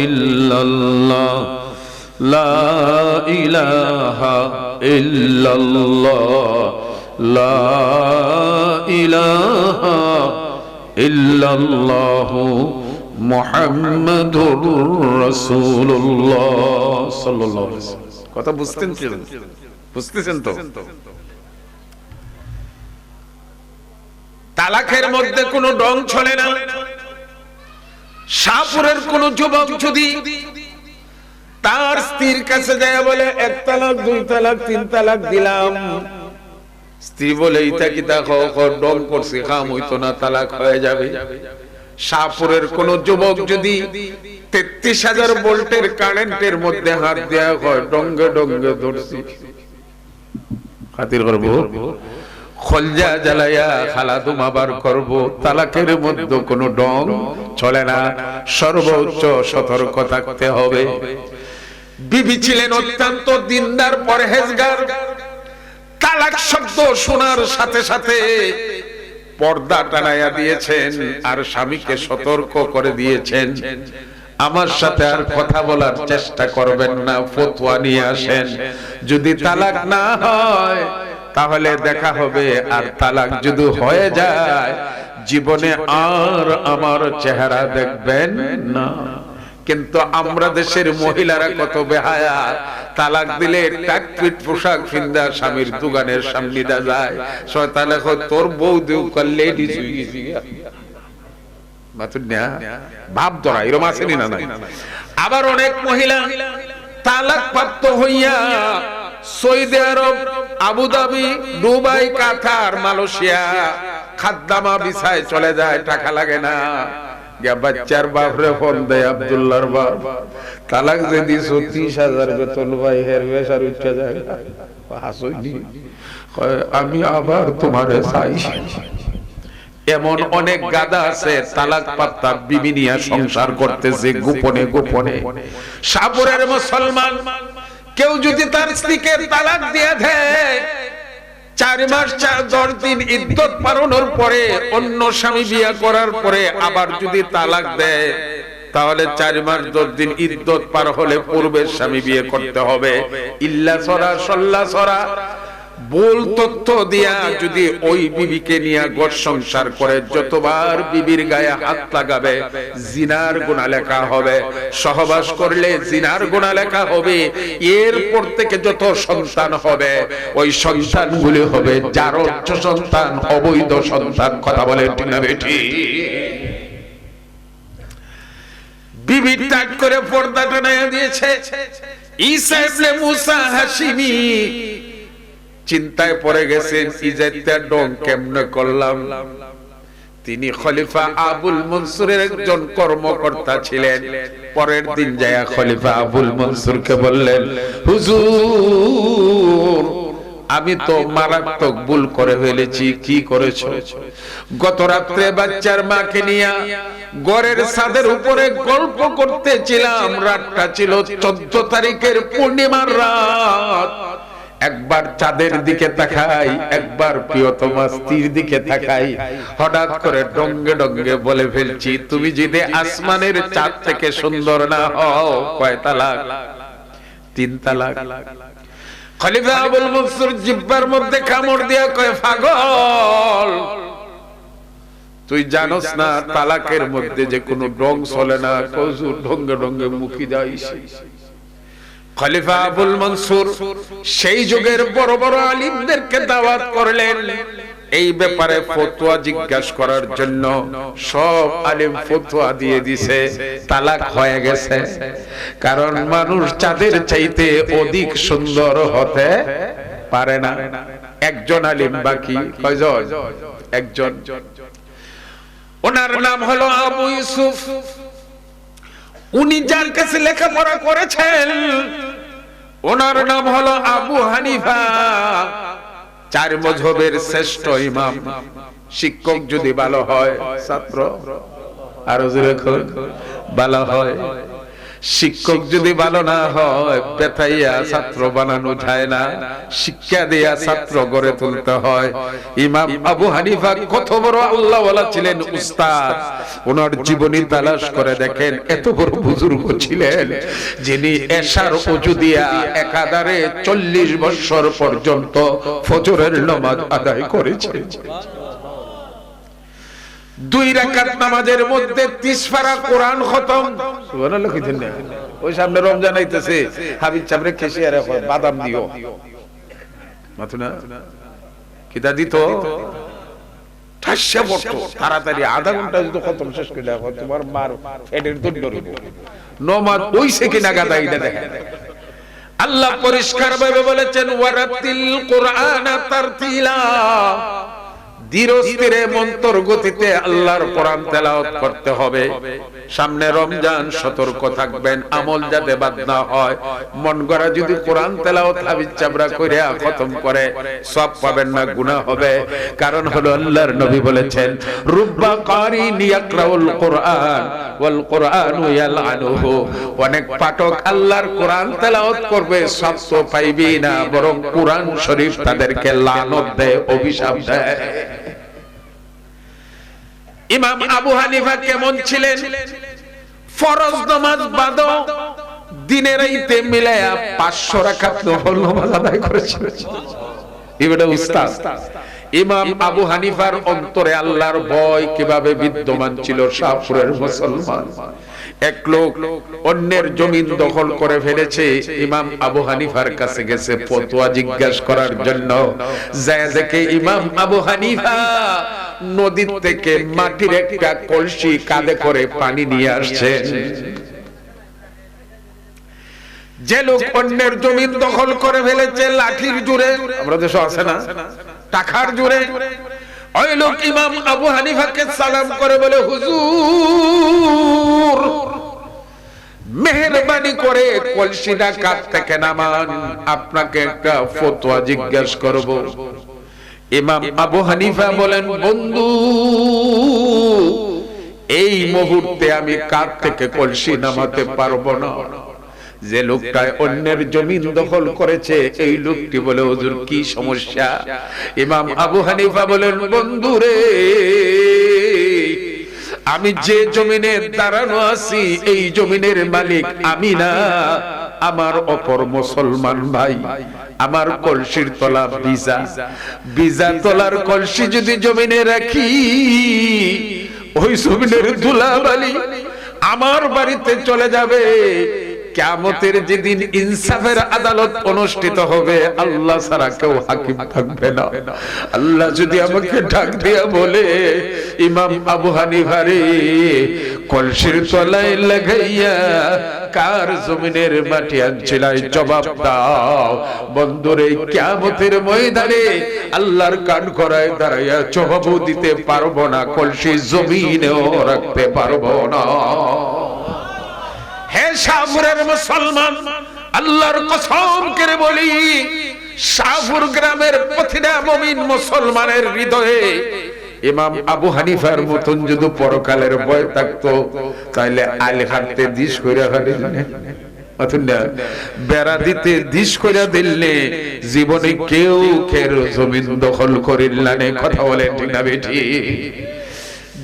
ইল্লাল্লাহ লা ইলাহা ইল্লাল্লাহ লা ইলাহা ইল্লাল্লাহ মুহাম্মাদুর রাসূলুল্লাহ সাল্লাল্লাহু আলাইহি ওয়াসাল্লাম। কথা বুঝতেছেন তো? তালাকের মধ্যে কোনো ডং চলে না। শাহপুরের কোন যুবক যদি তার স্ত্রীর কাছে যায় বলে 1 তালাক 2 তালাক 3 তালাক দিলাম, স্ত্রী বলে ইতা কিতা ডং করছে, কাম হইতো না, তালাক হয়ে যাবে। শাহপুরের কোন যুবক যদি 33,000 ভোল্টের কারেন্টের মধ্যে হাত দেয়া হয়, ডঙ্গে ডঙ্গে ধরছি, খাতির করবো, খলজা জ্বালাইয়া খালাদুমা বার করবো, তালাকের মধ্যে কোনো ডং চলে না। সর্বোচ্চ সতর্ক থাকতে হবে। বিবি ছিলেন অত্যন্ত দিনদার পরহেজগার। তালাক শব্দ শোনার সাথে সাথে পর্দা টানাইয়া দিয়েছেন আর স্বামীকে সতর্ক করে দিয়েছেন, আমার সাথে আর কথা বলার চেষ্টা করবেন না, ফতোয়া নিয়ে আসেন। যদি তালাক না হয় তাহলে দেখা হবে, আর তালাক যদি হয়ে যায় জীবনে আর আমার চেহারা দেখবেন না। কিন্তু আমরা দেশের মহিলারা কত বেহায়া, তালাক দিলে টাকপিট পোশাক ফিন্দা স্বামীর দোকানের সামনে দা যায়, শয়তান কয় তোর বউ দেউ করলে দিছুই গেছি মাতুন না ভাব ধরা, এরকম আছে না? নাই। আবার অনেক মহিলা তালাক প্রাপ্ত হইয়া সৌদি আরব, আবুধাবি, দুবাই, কাতার, মালয়েশিয়া খাদ্দামা বিছায় চলে যায়, টাকা লাগে না। বাচ্চার বাপরে ফোন দেয়, আব্দুল্লাহর বাপ তালাক যে দিছো 30,000 বেতন ভাই, হের বেশার উঠে যায়, আমি আবার তোমারে চাই। এমন অনেক গাদা আছে তালাক পাত্তা বিবি নিয়ে সংসার করতেছে গোপনে গোপনে। শাহপুরের মুসলমান কেউ যদি তার স্ত্রীকে তালাক দিয়ে দেয়, 4 মাস 10 দিন ইদ্যত পালনের পরে, অন্য স্বামী বিয়ে করার পরে আবার যদি তালাক দেয়, তাহলে 4 মাস 10 দিন ইদ্যত পার হলে পূর্বের স্বামী বিয়ে করতে হবে। ইল্লা সরা সল্লা সরা ভুল তথ্য দিয়া যদি ওই বিবিকে নিয়ে ঘর সংসার করে, যতবার বিবির গায়ে হাত লাগাবে জিনার গুনাহ লেখা হবে, সহবাস করলে জিনার গুনাহ লেখা হবে। এরপর থেকে যত সন্তান হবে ওই সন্তানগুলি হবে জারজ সন্তান, অবৈধ সন্তান। কথা বলে ঠিক না বেঠি? বিবি টাক করে পর্দা টানাইয়া দিয়েছে। ঈসা ইবনে মুসা হাশিমি চিন্তায় পড়ে গেছেন, ইজাইতে ডং কেমনে করলাম। তিনি খলিফা আবুল মনসুরের একজন কর্মকর্তা ছিলেন। পরের দিন যায় খলিফা আবুল মনসুরকে বললেন, হুজুর আমি তো মারাত্মক ভুল করে ফেলেছি। কি করেছো? গত রাত্রে বাচ্চার মাকে নিয়ে ঘরের ছাদের উপরে গল্প করতেছিলাম, রাতটা ছিল 14 তারিখের পূর্ণিমার রাত। একবার চাঁদের দিকে তাকাই, একবার প্রিয়তমা স্ত্রীর দিকে তাকাই, হঠাৎ করে ডঙ্গে ডঙ্গে বলে ফেলছি, তুমি যদি আসমানের চাঁদ থেকে সুন্দর না হও, কয় তালাক? 3 তালাক। খলিফা আবুল মনসুর জিহ্বার মধ্যে কামড় দিয়া কয়, পাগল, তুই জানোস না তালাকের মধ্যে যে কোনো ডং চলে না? হুজুর ডঙ্গে ডঙ্গে মুখি দাইস। খলিফা আবুল মনসুর সেই যুগের বড় বড় আলিমদেরকে দাওয়াত করলেন এই ব্যাপারে ফতোয়া জিজ্ঞাসা করার জন্য। সব আলিম ফতোয়া দিয়ে দিছে তালাক হয়ে গেছে, কারণ মানুষ চাঁদের চাইতে অধিক সুন্দর হতে পারে না। একজন আলিম বাকি। কয়জন? একজন। ওনার নাম হলো আবু ইউসুফ। উনি যার কাছে লেখাপড়া করেছেন ওনার নাম হলো আবু হানিফা, 4 মযহবের শ্রেষ্ঠ ইমাম। শিক্ষক যদি ভালো হয়, ছাত্র আরো জোরে ভালো হয়। শিক্ষক যদি ভালো না হয় বেতাইয়া ছাত্র বানানো যায় না, শিক্ষা দিয়া ছাত্র গড়ে তুলতে হয়। ইমাম আবু হানিফা কত বড় আল্লাহওয়ালা ছিলেন, উস্তাদ। ওনার জীবনী তালাশ করে দেখেন, এত বড় বুজুর্গ ছিলেন যিনি এশার ওযু দিয়া একাধারে 40 বছর পর্যন্ত ফজরের নামাজ আদায় করেছেন। 2 রাকাত নামাজের মধ্যে 30 পারা কোরআন খতম। সুবহানাল্লাহ কইতেন না? ওই সামনে রমজান আইতেছে, হাবিব চাবরে খেসিয়ারে বাদাম দিও মাতুনা কিতা দিত, ঠাসা পড়তো তাড়াতাড়ি, আধা ঘন্টা যদি খতম শেষ করে দেখো তোমার মার পেটের দণ্ড রইব। নমাজ ওইছে কিনা গাদা এটা দেখেন। আল্লাহ পরিষ্কার ভাবে বলেছেন, ওয়ারাতিল কুরআনা তারতিলা, ধীর স্থিরে মন্তর গতিতে আল্লাহর কোরআন তেলাওয়াত করতে হবে। সামনে রমজান, সতর্ক থাকবেন আমল যাতে বাদ না হয়। মন গড়া যদি কোরআন তেলাওয়াত হাবিজ চাবরা কইরা খতম করে সওয়াব পাবেন না, গুনাহ হবে। কারণ হলো আল্লাহর নবী বলেছেন, রুব্বা কারিন ইয়াকরাউল কুরআন ওয়াল কুরআনু ইয়ালআনুহু, অনেক পাঠক আল্লাহর কোরআন তেলাওয়াত করবে, সওয়াব তো পাইবে না, বরং কোরআন শরীফ তাদেরকে লানত দেয়, অভিশাপ দেয়। ইমাম আবু হানিফা কেমন ছিলেন? ফরজ নামাজ বাদ দিনে রাইতে মিলায়া 500 রাকাত নফল নামাজ আদায় করেছিলেন। এবারে উস্তাদ ইমাম আবু হানিফার অন্তরে আল্লাহর ভয় কিভাবে বিদ্যমান ছিল। শাহপুরের মুসলমান এক লোক অন্যের জমিন দখল করে ফেলেছে, ইমাম আবু হানিফার কাছে গেছে ফতোয়া জিজ্ঞাসা করার জন্য। যায় দেখে ইমাম আবু হানিফা নদী থেকে মাটির একটা কলসি কাঁধে করে পানি নিয়ে আসছেন। যে লোক অন্যের জমিন দখল করে ফেলেছে লাঠির জোরে, আমরা দেশে আছে না, টাকার জোরে, ওই লোক ইমাম আবু হানিফাকে সালাম করে বলে, হুজুর মেহেরবানি করে কলসিটা কাঁধ থেকে নামান, আপনাকে একটা ফতোয়া জিজ্ঞাসা করব। ইমাম আবু হানিফা বলেন, বন্ধু এই মুহূর্তে আমি কাঁধ থেকে কলসি নামাতে পারবো না। যে লোকটা অন্যের জমিন দখল করেছে এই লোকটি বলে, হুজুর কি সমস্যা? ইমাম আবু হানিফা বলেন, বন্ধু রে, আমি যে জমিনে দাঁড়ানো আছি এই জমিনের মালিক আমি না, আমার অপর মুসলমান ভাই। আমার কলসির তলা ভিজা, ভিজা তলার কলসি যদি জমিনে রাখি, ওই জমিনের ধুলাবালি আমার বাড়িতে চলে যাবে। কিয়ামতের যেদিন ইনসাফের আদালত অনুষ্ঠিত হবে, আল্লাহ ছাড়া কেউ হাকিম থাকবে না। আল্লাহ যদি আমাকে ডাক দিয়া বলে, ইমাম আবু হানিফা রে, কলসির তলায় লাগাইয়া কার জমিনের মাটি আনছিলাই, জবাব দাও। বন্ধুরে, কিয়ামতের ময়দানে আল্লাহর কান করায় দাঁড়াইয়া জবাবও দিতে পারবো না, কলসি জমিনেও রাখতে পারবো না। হে শাহপুরের মুসলমান, আল্লাহর কসম করে বলি, শাহপুর গ্রামের প্রতিটা মুমিন মুসলমানের হৃদয়ে ইমাম আবু হানিফার মতন যদি পরকালের ভয় থাকতো, তাইলে আল হাতে দিশ কইরা ফেলেন, অথবা বেড়া দিতে দিশ কইরা দিলে জীবনে কেউ কেউ জমিন দখল করিল না। কথা বলেন ঠিক না বেটি?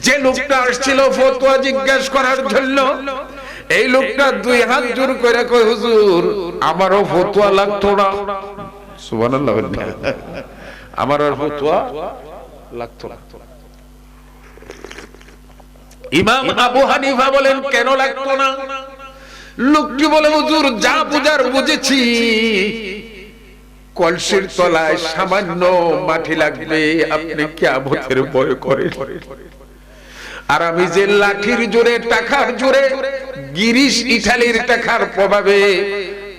যে লোকটা আসছিল ফতোয়া জিজ্ঞাসা করার জন্য, এই লোকটা 2 হাত জোর করে কয়, হুজুর আমারও ফতোয়া লাগতো না। সুবহানাল্লাহ, আমার আর ফতোয়া লাগতো না। ইমাম আবু হানিফা বলেন, কেন লাগতো না? লোকটি বলে, হুজুর যা বুঝার বুঝেছি, কলসির তলায় সামান্য মাটি লাগবে, আপনি কিয়ামতের ভয় করেন। আর আমি যে লাঠির জোরে, টাকার জোরে, গিরিশ ইটালির টাকার প্রভাবে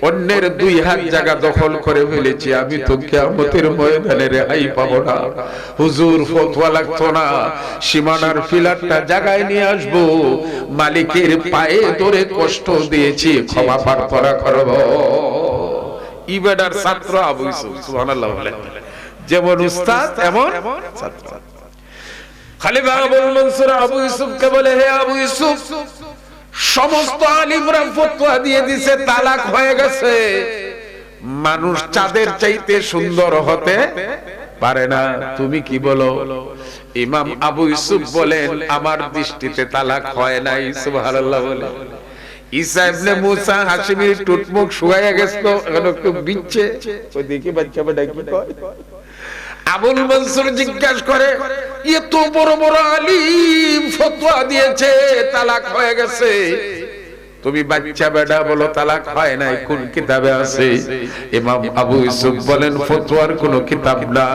অন্যের 2 হাত জায়গা দখল করে ফেলেছি, আমি তো কিয়ামতের ময়দানে রেহাই পাবো না। হুজুর ফতোয়া লাগতো না, সীমানার ফিলারটা জায়গায় নিয়ে আসবো, মালিকের পায়ে ধরে কষ্ট দিয়েছি, ক্ষমা প্রার্থনা করব। ইবাদার ছাত্র আবু ইউসুফ, সুবহানাল্লাহ, যেমন উস্তাদ এমন ছাত্র। খলিফা আবুল মনসুর আবু ইউসুফকে বলে, হে আবু ইউসুফ, সমস্ত আলিমরা ফতোয়া দিয়ে দিছে তালাক হয়ে গেছে। মানুষ চাঁদের চাইতে সুন্দর হতে পারে না। তুমি কি বলো? ইমাম আবু ইউসুফ বলেন, আমার দৃষ্টিতে তালাক হয় নাই। সুবহানাল্লাহ বলে। ঈসা ইবনে মুসা হাশিমির টুটমুখ শুকায়া গেছিল, এখন একটু বিচ্ছে, ওই দেখি বাচ্চা বেটা কি কয়। আবুল মনসুর জিজ্ঞাসা করে, এত বড় বড় আলিম ফতোয়া দিয়েছে তালাক হয়ে গেছে, তুমি বাচ্চা বেটা বলো তালাক হয় নাই, কোন কিতাবে আছে? ইমাম আবু ইউসুফ বলেন, ফতোয়ার কোন কিতাব না,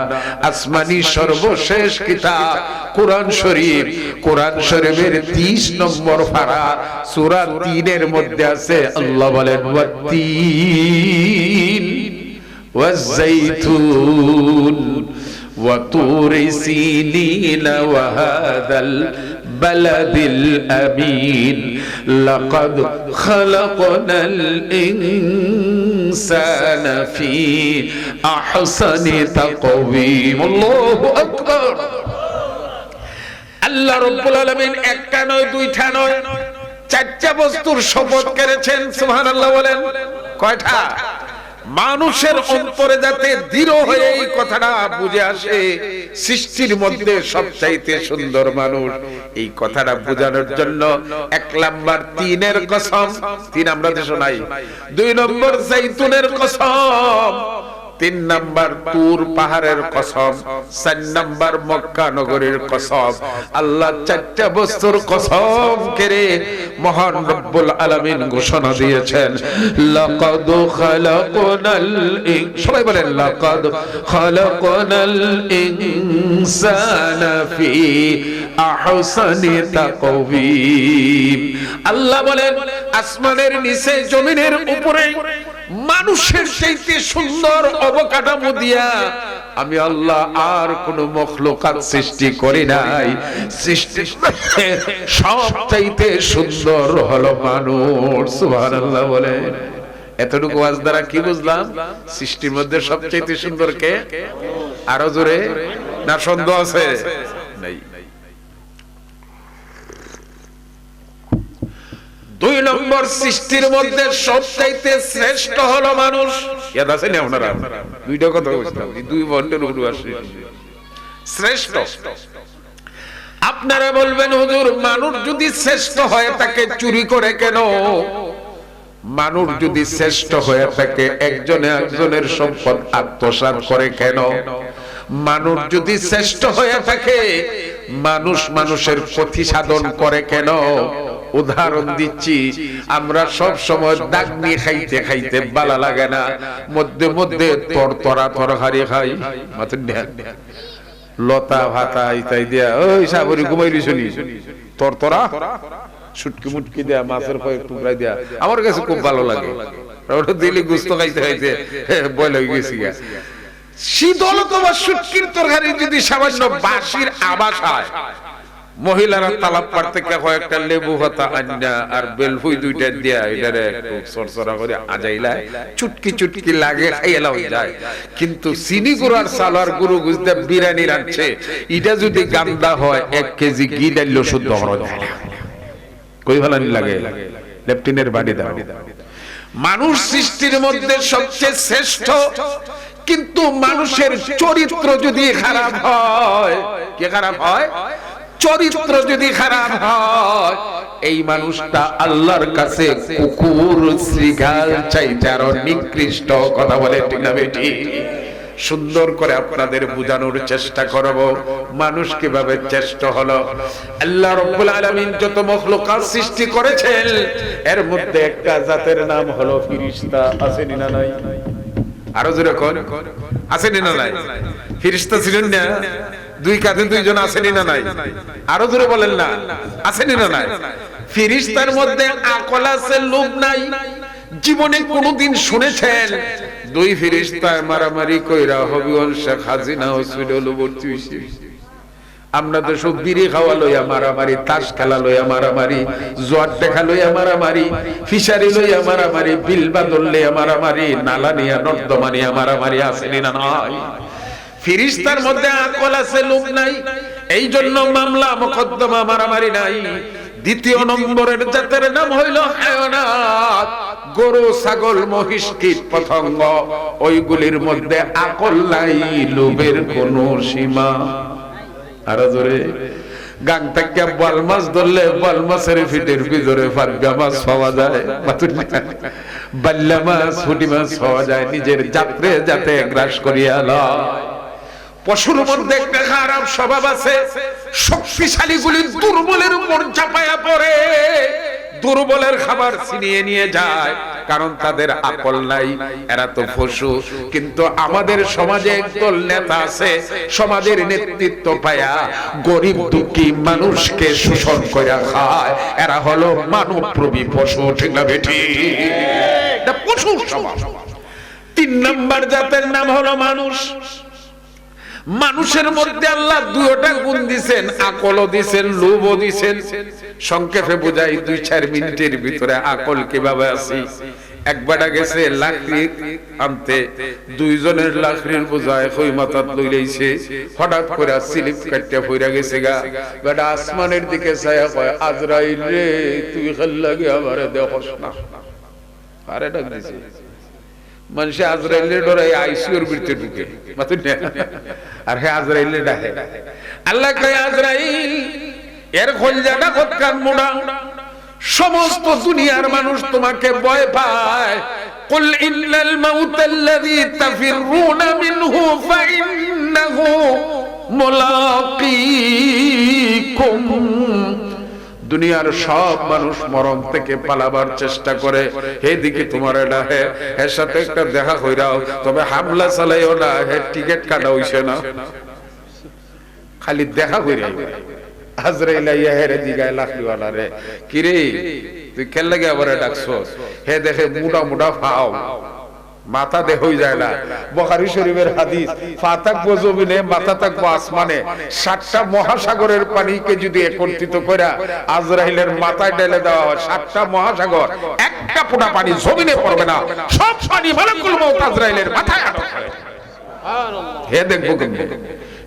আসমানি সর্বশেষ কিতাব কোরআন শরীফ। কোরআন শরীফের 30 নম্বর পারা সূরা 3 এর মধ্যে আছে, আল্লাহ বলেন, ওয়াত্তিন ওয়াজ-যাইতুন ওয়া তুরি সিনিন ওয়া হাযাল বালাদিল আমিন লাকাদ খালাকনাল ইনসানা ফি আহসানি তাকওয়িম। আল্লাহু আকবার। আল্লাহ রাব্বুল আলামিন একটা নয়, দুইটা নয়, 4টা বস্তুর শপথ করেছেন। সুবহানাল্লাহ বলেন। কয়টা? মানুষের অন্তরে যাতে দৃঢ় হয়ে এই কথাটা বুঝে আসে, সৃষ্টির মধ্যে সবচাইতে সুন্দর মানুষ, এই কথাটা বোঝানোর জন্য 1 নাম্বার 3-এর কসম, 3 আমরা দেশ নাই, 2 নম্বর জাইতুনের কসম, 3 নাম্বার তুর পাহাড়ের কসম, 4 নাম্বার মক্কা নগরীর কসম। আল্লাহ 4টা বস্তুর কসম করে মহান রব্বুল আলামিন ঘোষণা দিয়েছেন, লাকাদ খালাকনাল, সবাই বলেন, লাকাদ খালাকনাল ইনসানা ফি আহসানি তাকওয়িম। আল্লাহ বলেন, আসমানের নিচে জমিনের উপরে মানুষের চাইতে সুন্দর অবকাঠামো দিয়া আমি আল্লাহ আর কোন মখলুকাত সৃষ্টি করি নাই। সৃষ্টি সব চাইতে সুন্দর হলো মানুষ। সুবহানাল্লাহ বলে। এতটুকু ওয়াজ দ্বারা কি বুঝলাম? সৃষ্টির মধ্যে সবচাইতে সুন্দর কে? আরো জোরে, না সন্দেহ আছে? নাই। 2 নম্বর সৃষ্টির মধ্যে সবচাইতে শ্রেষ্ঠ হলো মানুষ। ইয়াদ আছে না আপনারা? দুইটা কথা বলছিলাম, 2 বন্ডের উপর আসে শ্রেষ্ঠ। আপনারা বলবেন, হুজুর মানুষ যদি শ্রেষ্ঠ হয় তাকে চুরি করে কেন? মানুষ যদি শ্রেষ্ঠ হয়ে থাকে একজনে একজনের সম্পদ আত্মসাৎ করে কেন? মানুষ যদি শ্রেষ্ঠ হয়ে থাকে মানুষ মানুষের ক্ষতি সাধন করে কেন? উদাহরণ দিচ্ছি, আমরা সব সময় দাগনি খাইতে খাইতে ভালো লাগে না, মধ্যে মধ্যে তরতরা তরকারি খাই, লতা ভাতা ইত্যাদি দিয়া, ওই সাবরি ঘুমাইলি শুনি, তরতরা শুটকি মুটকি দেয়া, মাছের কয়েক টুকরা দেয়া, আমার কাছে খুব ভালো লাগে। ওটা দিলে গুস্ত খাইতে খাইতে বয়ল হয়ে গেছি। শীতল অথবা শুটকির তরকারি যদি সামান্য বাসির আবাস হয়, মহিলারা তালাব পাড়তে কয়েকটা লেবু পাতা আন্না আর বেলফুই 2টা দিয়া এটারে একটু সরসরা করে আজাইলায়, চুটকি চুটকি লাগে, খাইলাও যায়। কিন্তু চিনি গুড়ার সালার গুরু গুজতে বিরিয়ানি রাখছে, এটা যদি গান্দা হয় 1 কেজি ঘি ডাইলো শুদ্ধ হওয়া যায় না। কই ভালানি লাগে? লেফটিনের বাড়ি দাও। মানুষ সৃষ্টির মধ্যে সবচেয়ে শ্রেষ্ঠ, কিন্তু মানুষের চরিত্র যদি খারাপ হয়, কি খারাপ হয়? চরিত্র যদি খারাপ হয় এই মানুষটা আল্লাহর কাছে কুকুর শ্রীগাল চাইতে আরো নিকৃষ্ট। কথা বলে ঠিক না বেটি? সুন্দর করে আপনাদের বোঝানোর চেষ্টা করব মানুষ কিভাবে চেষ্ট হলো। আল্লাহ রাব্বুল আলামিন যত মখলুকাত সৃষ্টি করেছেন এর মধ্যে একটা জাতের নাম হলো ফেরেশতা। আছে না নাই? আরো জোরে কোন আছে না নাই? ফেরেশতা ছিলেন না? 2 কাঁধে 2 জন আছেন না নাই? আরো জোরে বলেন না, আছেন না নাই? ফেরেশতার মধ্যে আকল আছে, লোভ নাই। জীবনে কোনদিন শুনেছেন 2 ফেরেশতা মারামারি কইরা হবিগঞ্জ খাজিনা হসপিটালে ভর্তি হইছে? আমরা তো সব বিড়ি খাওয়া লইয়া মারামারি, তাস খেলা লইয়া মারামারি, জোয়ার দেখা লইয়া মারামারি, ফিশারি লইয়া মারামারি, বিল বাদল লইয়া মারামারি, নালা নিয়া নর্দমা নিয়া মারামারি। আছেন না নাই? ফেরেশতার মধ্যে আকল আছে, লোভ নাই। এই জন্য মামলা মোকদ্দমা মারামারি নাই। দ্বিতীয় নম্বরের জাতের নাম হইল হায়ানাত, গরু, ছাগল, মহিষ, কীট, পতঙ্গ। ওইগুলির মধ্যে আকল নাই, লোভের কোনো সীমা। আরো জোরে, গাং থেকে বল মাছ ধরলে বল মাছের ফিটের ভিতরে ফারগা মাছ পাওয়া যায়, বাল্লা মাছ, পুঁটি মাছ পাওয়া যায়, নিজের যাত্রে যাতে গ্রাস করিয়া লয়। পশুর মধ্যে একটা খারাপ স্বভাব আছে, শক্তিশালী গুলি দুর্বলের উপর চাপায়া পড়ে, দুর্বলের খাবার ছিনিয়ে নিয়ে যায়, কারণ তাদের আকল নাই, এরা তো পশু। কিন্তু আমাদের সমাজে একদল নেতা আছে, সমাজের নেতৃত্ব পায়া গরিব দুঃখী মানুষকে শোষণ করে খায়, এরা হলো মানবপ্রবী পশু। ঠিক না বেঠি? এটা পশু স্বভাব। 3 নম্বর জাতের নাম হলো মানুষ। মানুষের মধ্যে আল্লাহ দুইটা গুণ দিবেন, আকলও দিবেন, লোভও দিবেন। সংক্ষেপে বুঝাই 2-4 মিনিটের ভিতরে আকল কিভাবে আসি। একবার গেছে লাকড়ি আনতে, 2 জনের লাকড়ির বোঝায় কই মাথাত লইলাইছে, হঠাৎ করে স্লিপ কাটতে পড়া গেছে গা। বেটা আসমানের দিকে চায়া কয়, আজরাইল রে, তুই খাল লাগে আমারে দেখছ না। আরে ডাক দিছে মানুষে, আজরাইলের ডরাই আইসিউর ভিতরে ঢুকে মাতুন না, আর হে আজরাইলের ডাকে। আল্লাহ কয়, আজরাইল এর খলজাটা কতখান মোটা, সমস্ত দুনিয়ার মানুষ তোমাকে ভয় পায়। কুল ইন্নাল মাউতাল্লাযী তাফিরুনা মিনহু ফাইন্নাহু মুলাকীকুম। দুনিয়ার সব মানুষ মরণ থেকে পালাবার চেষ্টা করে, এদিকে তোমার এটা এর সাথে একটা দেখা কইরাও, তবে হামলা চালাইও না, হে টিকিট কাটা হইছে না, খালি দেখা কইরাই। আজরাইল আইয়া হেরে জিগায় লাকড়িওয়ালা রে, কি রে তুই কেন লাগে আবার ডাকছস? হে দেখে মোটা মোটা ফাও, মাথা দেহ হই যায় না। বুখারী শরীফের হাদিস, ফা থাকবো জমিনে, মাথা থাকবো আসমানে। 7টা মহাসাগরের পানিকে যদি একত্রিত কইরা আজরাইলের মাথায় ঢেলে দেওয়া হয়, 7টা মহাসাগর, একটা ফোঁটা পানি জমিনে পড়বে না, সব পানি মালাকুল মউত আজরাইলের মাথায় আটক হয়। সুবহানাল্লাহ। হে দেখবো কেমনে?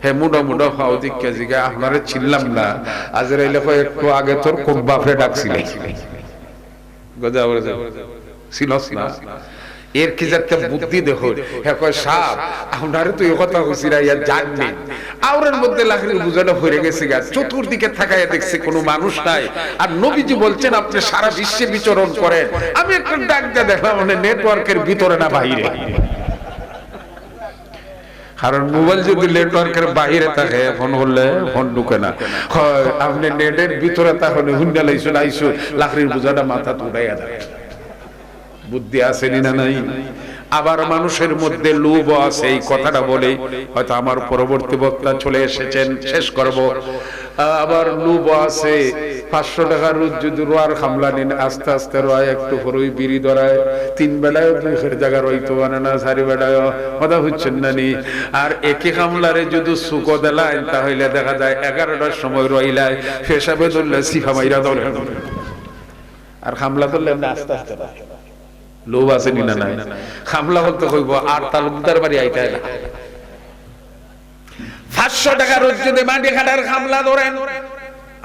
হে মুডো মুডো ফাও দিকে জিগা, আপনারে চিনলাম না। আজরাইলে কয়, একটু আগে তোর কোন বাপরে ডাকছিলে, গজা বলে সিনস না। এর কি একটা বুদ্ধি দেখো। হ্যাঁ কয়, সাপ আপনারে তো এই কথা কইছিরা, ইয়া জাননি। আওরের মধ্যে লাকড়ির বুঝাটা ভরে গেছে গা, চতুর্দিকে তাকায়া দেখছে কোনো মানুষ নাই। আর নবীজি বলছেন আপনি সারা বিশ্বে বিচরণ করেন। আমি একটা ডাক দিয়ে দেখলাম, মানে নেটওয়ার্কের ভিতরে না বাইরে। কারণ মোবাইল যদি নেটওয়ার্কের বাইরে থাকে, ফোন করলে ফোন ঢুকে না। আপনি নেটের ভিতরে তাহলে হুন্ডা লাইছো লাইছো, লাকড়ির বুঝাটা মাথা উঠাইয়া দেয়। বুদ্ধি আছে না নাই? আবার মানুষের মধ্যে লোভ আছে, এই কথাটা বলে হয়তো আমার পরবর্তী বক্তা চলে এসেছেন, শেষ করব। আবার লোভ আছে, 500 টাকার যদি রোয়ার খামলা নিন, আস্তে আস্তে রয়, একটু পরই বিড়ি ধরায়, 3 বেলায় 2 জায়গা রইতো মানে না, 4 বেলায় কথা হচ্ছেন না নি। আর একই খামলারে যদি সুকো দেলায়, তাহলে দেখা যায় 11টার সময় রইলায়, পেশাবে ধরলে সিফা মাইরা ধরে, আর খামলা ধরলে আস্তে আস্তে লোভ আছে না নাই? খামলা বলতে কইব, আর তালুকদার বাড়ি আইতে না, 500 টাকা রোজ যদি মাটি খাটার খামলা ধরেন,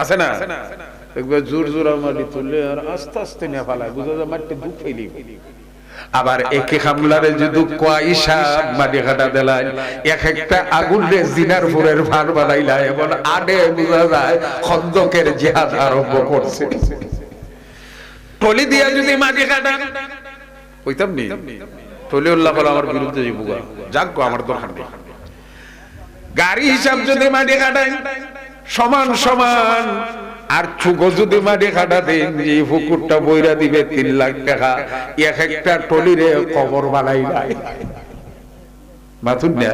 আছে না? একবার জোর জোর মাটি তুললে আর আস্তে আস্তে নিয়ে ফেলায়, বুঝা যায় মাটি দুঃখ ফেলি। আবার একে খামলারে যদি কয়সা মাটি খাটা দেলাই, এক একটা আগুনে জিনার ফুরের ভার বানাইলা, এবং আডে বুঝা যায় খন্দকের জিহাদ আরম্ভ করছে। টলি দিয়া যদি মাটি কাটান, কইতাম নি টলি উল্লাহ বলে আমার বিরুদ্ধে বুগা যাক গো, আমার দরকার নেই। গাড়ি হিসাব যদি মাটি কাটাই সমান সমান, আর চুগো যদি মাটি কাটা দেন, যে পুকুরটা বইরা দিবে 3 লাখ টাকা, এক একটা টলিরে কবর বানাই নাই। মাথুন না,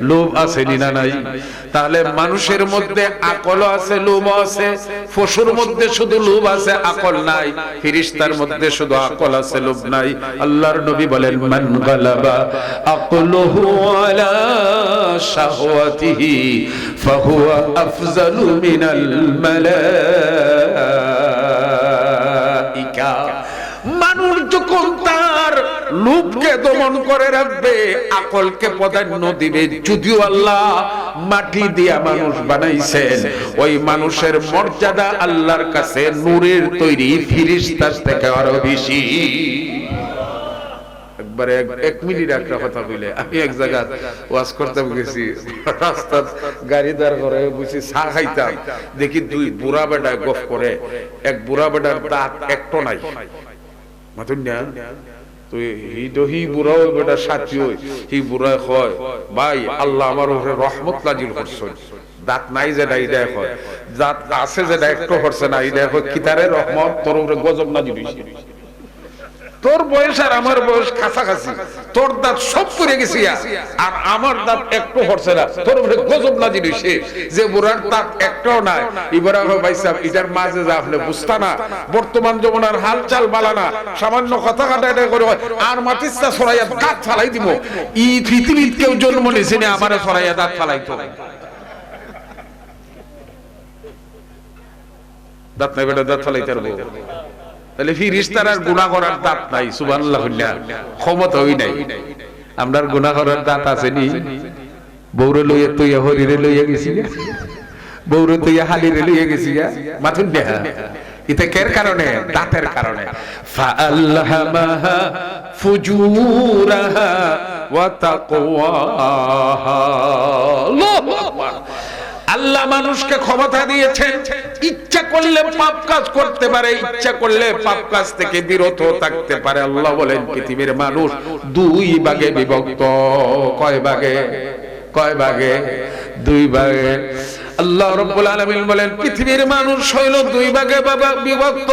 লোভ আছে না নাই? তাহলে মানুষের মধ্যে আকল আছে, লোভ আছে। পশুর মধ্যে শুধু লোভ আছে, আকল নাই। ফেরেশতার মধ্যে শুধু আকল আছে, লোভ নাই। আল্লাহর নবী বলেন, মান গালাবা আকলুহু আলা শাহওয়াতিহি ফাহুয়া আফজালু মিনাল মালাইকা। মানুষ যখন তার লোভকে দমন করে রাখবে, আকলকে প্রাধান্য দিবে। যদিও আল্লাহ মাটি দিয়া মানুষ বানাইছেন, ওই মানুষের মর্যাদা আল্লাহর কাছে নূরের তৈরি ফেরেশতার থেকে আরো বেশি। একবারে এক মিনিট একটা কথা বলে, আমি এক জায়গায় ওয়াজ করতে গেছি, রাস্তা গাড়ি দাঁড় করে বুঝছি চা খাইতাম, দেখি দুই বুড়া বেটা গফ করে। এক বুড়া বেটার দাঁত একটা নাই, মাথুন না তো হি বুড়া ওই বেটা সাথী হই, হি বুড়া হয় ভাই আল্লাহ আমার উপরে রহমত নাজিল করছেন, দাঁত নাই যেটা এটা হয়, দাঁত আছে যেটা একটু হচ্ছে না, এটা হয় কিতারে রহমত, তোর উপরে গজব নাজিল হইছে। তোর বয়স আর আমার বয়স কাছাকাছি, তোর দাঁত সব পড়ে গেছে আর আমার দাঁত একটু হচ্ছে না, তোর উপরে গজব নাজিল হইছে যে বুড়ার দাঁত একটাও নাই। এবার ভাই সাহেব এটার মাঝে যা আপনি বুঝতা না, বর্তমান জমানার হালচাল বালানা, সামান্য কথা কাটা করে আর মাটিসা ছড়াইয়া দাঁত ফালাই দিব। ই পৃথিবীর কেউ জন্ম নিয়েছে না আমারে ছড়াইয়া দাঁত ফালাইতো, দাঁত নাই বেটা দাঁত ফালাইতে পারবো। তাহলে ফিরিস্তার আর গুনাহ করার দাঁত নাই, সুবহানাল্লাহ, ক্ষমতা হই নাই। আমরার গুনাহ করার দাঁত আছে নি? বউরে লইয়া তুইয়া হরিরে লইয়া গেছি, বউরে তুইয়া হালিরে লইয়া গেছি, মাথুন দেহা এটা কের কারণে? দাঁতের কারণে। ফাআলহামাহা ফুজুরাহা ওয়া তাকওয়াহা। আল্লাহু আকবার। আল্লাহ মানুষকে ক্ষমতা দিয়েছেন, ইচ্ছা করলে পাপ কাজ করতে পারে, ইচ্ছা করলে পাপ কাজ থেকে বিরত থাকতে পারে। আল্লাহ বলেন পৃথিবীর মানুষ দুই ভাগে বিভক্ত। কয় ভাগে? কয় ভাগে? দুই ভাগে। আল্লাহ রাব্বুল আলামিন বলেন পৃথিবীর মানুষ হইল দুই ভাগে বিভক্ত।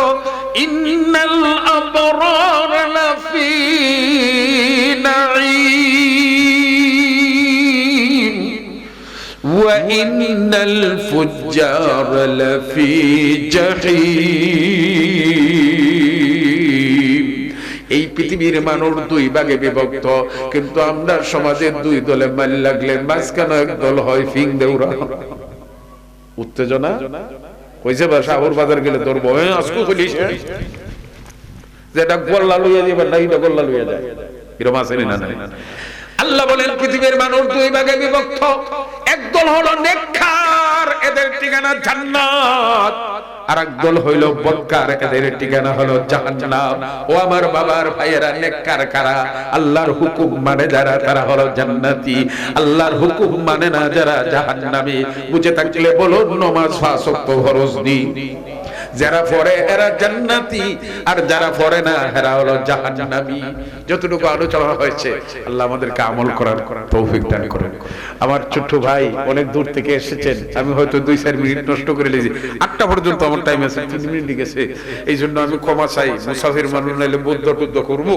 ইন্নাল আবরার লাফি নাঈম ওয়া ইন্নাল ফুজ্জার লাফি জাহিম। এই পৃথিবীর মানুষ দুই ভাগে বিভক্ত, কিন্তু আমরা সমাজের দুই দলে মাল লাগলে মাঝখানে এক দল হয় ফিং দেউরা। উত্তেজনা কইছে বা শাহর বাজার গেলে ধরবো আজকে খুলিস যেটা গোল্লা লইয়া যাবে না, এটা গোল্লা লইয়া যায়, এরকম আছে না? আল্লাহ বলেন পৃথিবীর মানুষ দুই ভাগে বিভক্ত। একদল হলো নেককার, এদের ঠিকানা জান্নাত, আর একদল হইল বদকার, এদের ঠিকানা হলো জাহান্নাম। ও আমার বাবার ভাইয়েরা, নেককার কারা? আল্লাহর হুকুম মানে যারা, তারা হলো জান্নাতি। আল্লাহর হুকুম মানে না যারা, জাহান্নামী। বুঝে থাকলে বলো নামাজ 5 ওয়াক্ত ফরজ নি, যারা পড়ে এরা জান্নাতি, আর যারা পড়ে না এরা হলো জাহান্নামী। যতটুকু আলোচনা হয়েছে আল্লাহ আমাদেরকে আমল করার তৌফিক দান করেন। আমার ছোট্ট ভাই অনেক দূর থেকে এসেছেন, আমি হয়তো 2-4 মিনিট নষ্ট করে নিয়েছি। 8টা পর্যন্ত আমার টাইম আছে, 3 মিনিট গেছে, এই জন্য আমি ক্ষমা চাই। মুসাফির মানুষ নাইলে বুদ্ধ টুদ্ধ করবো,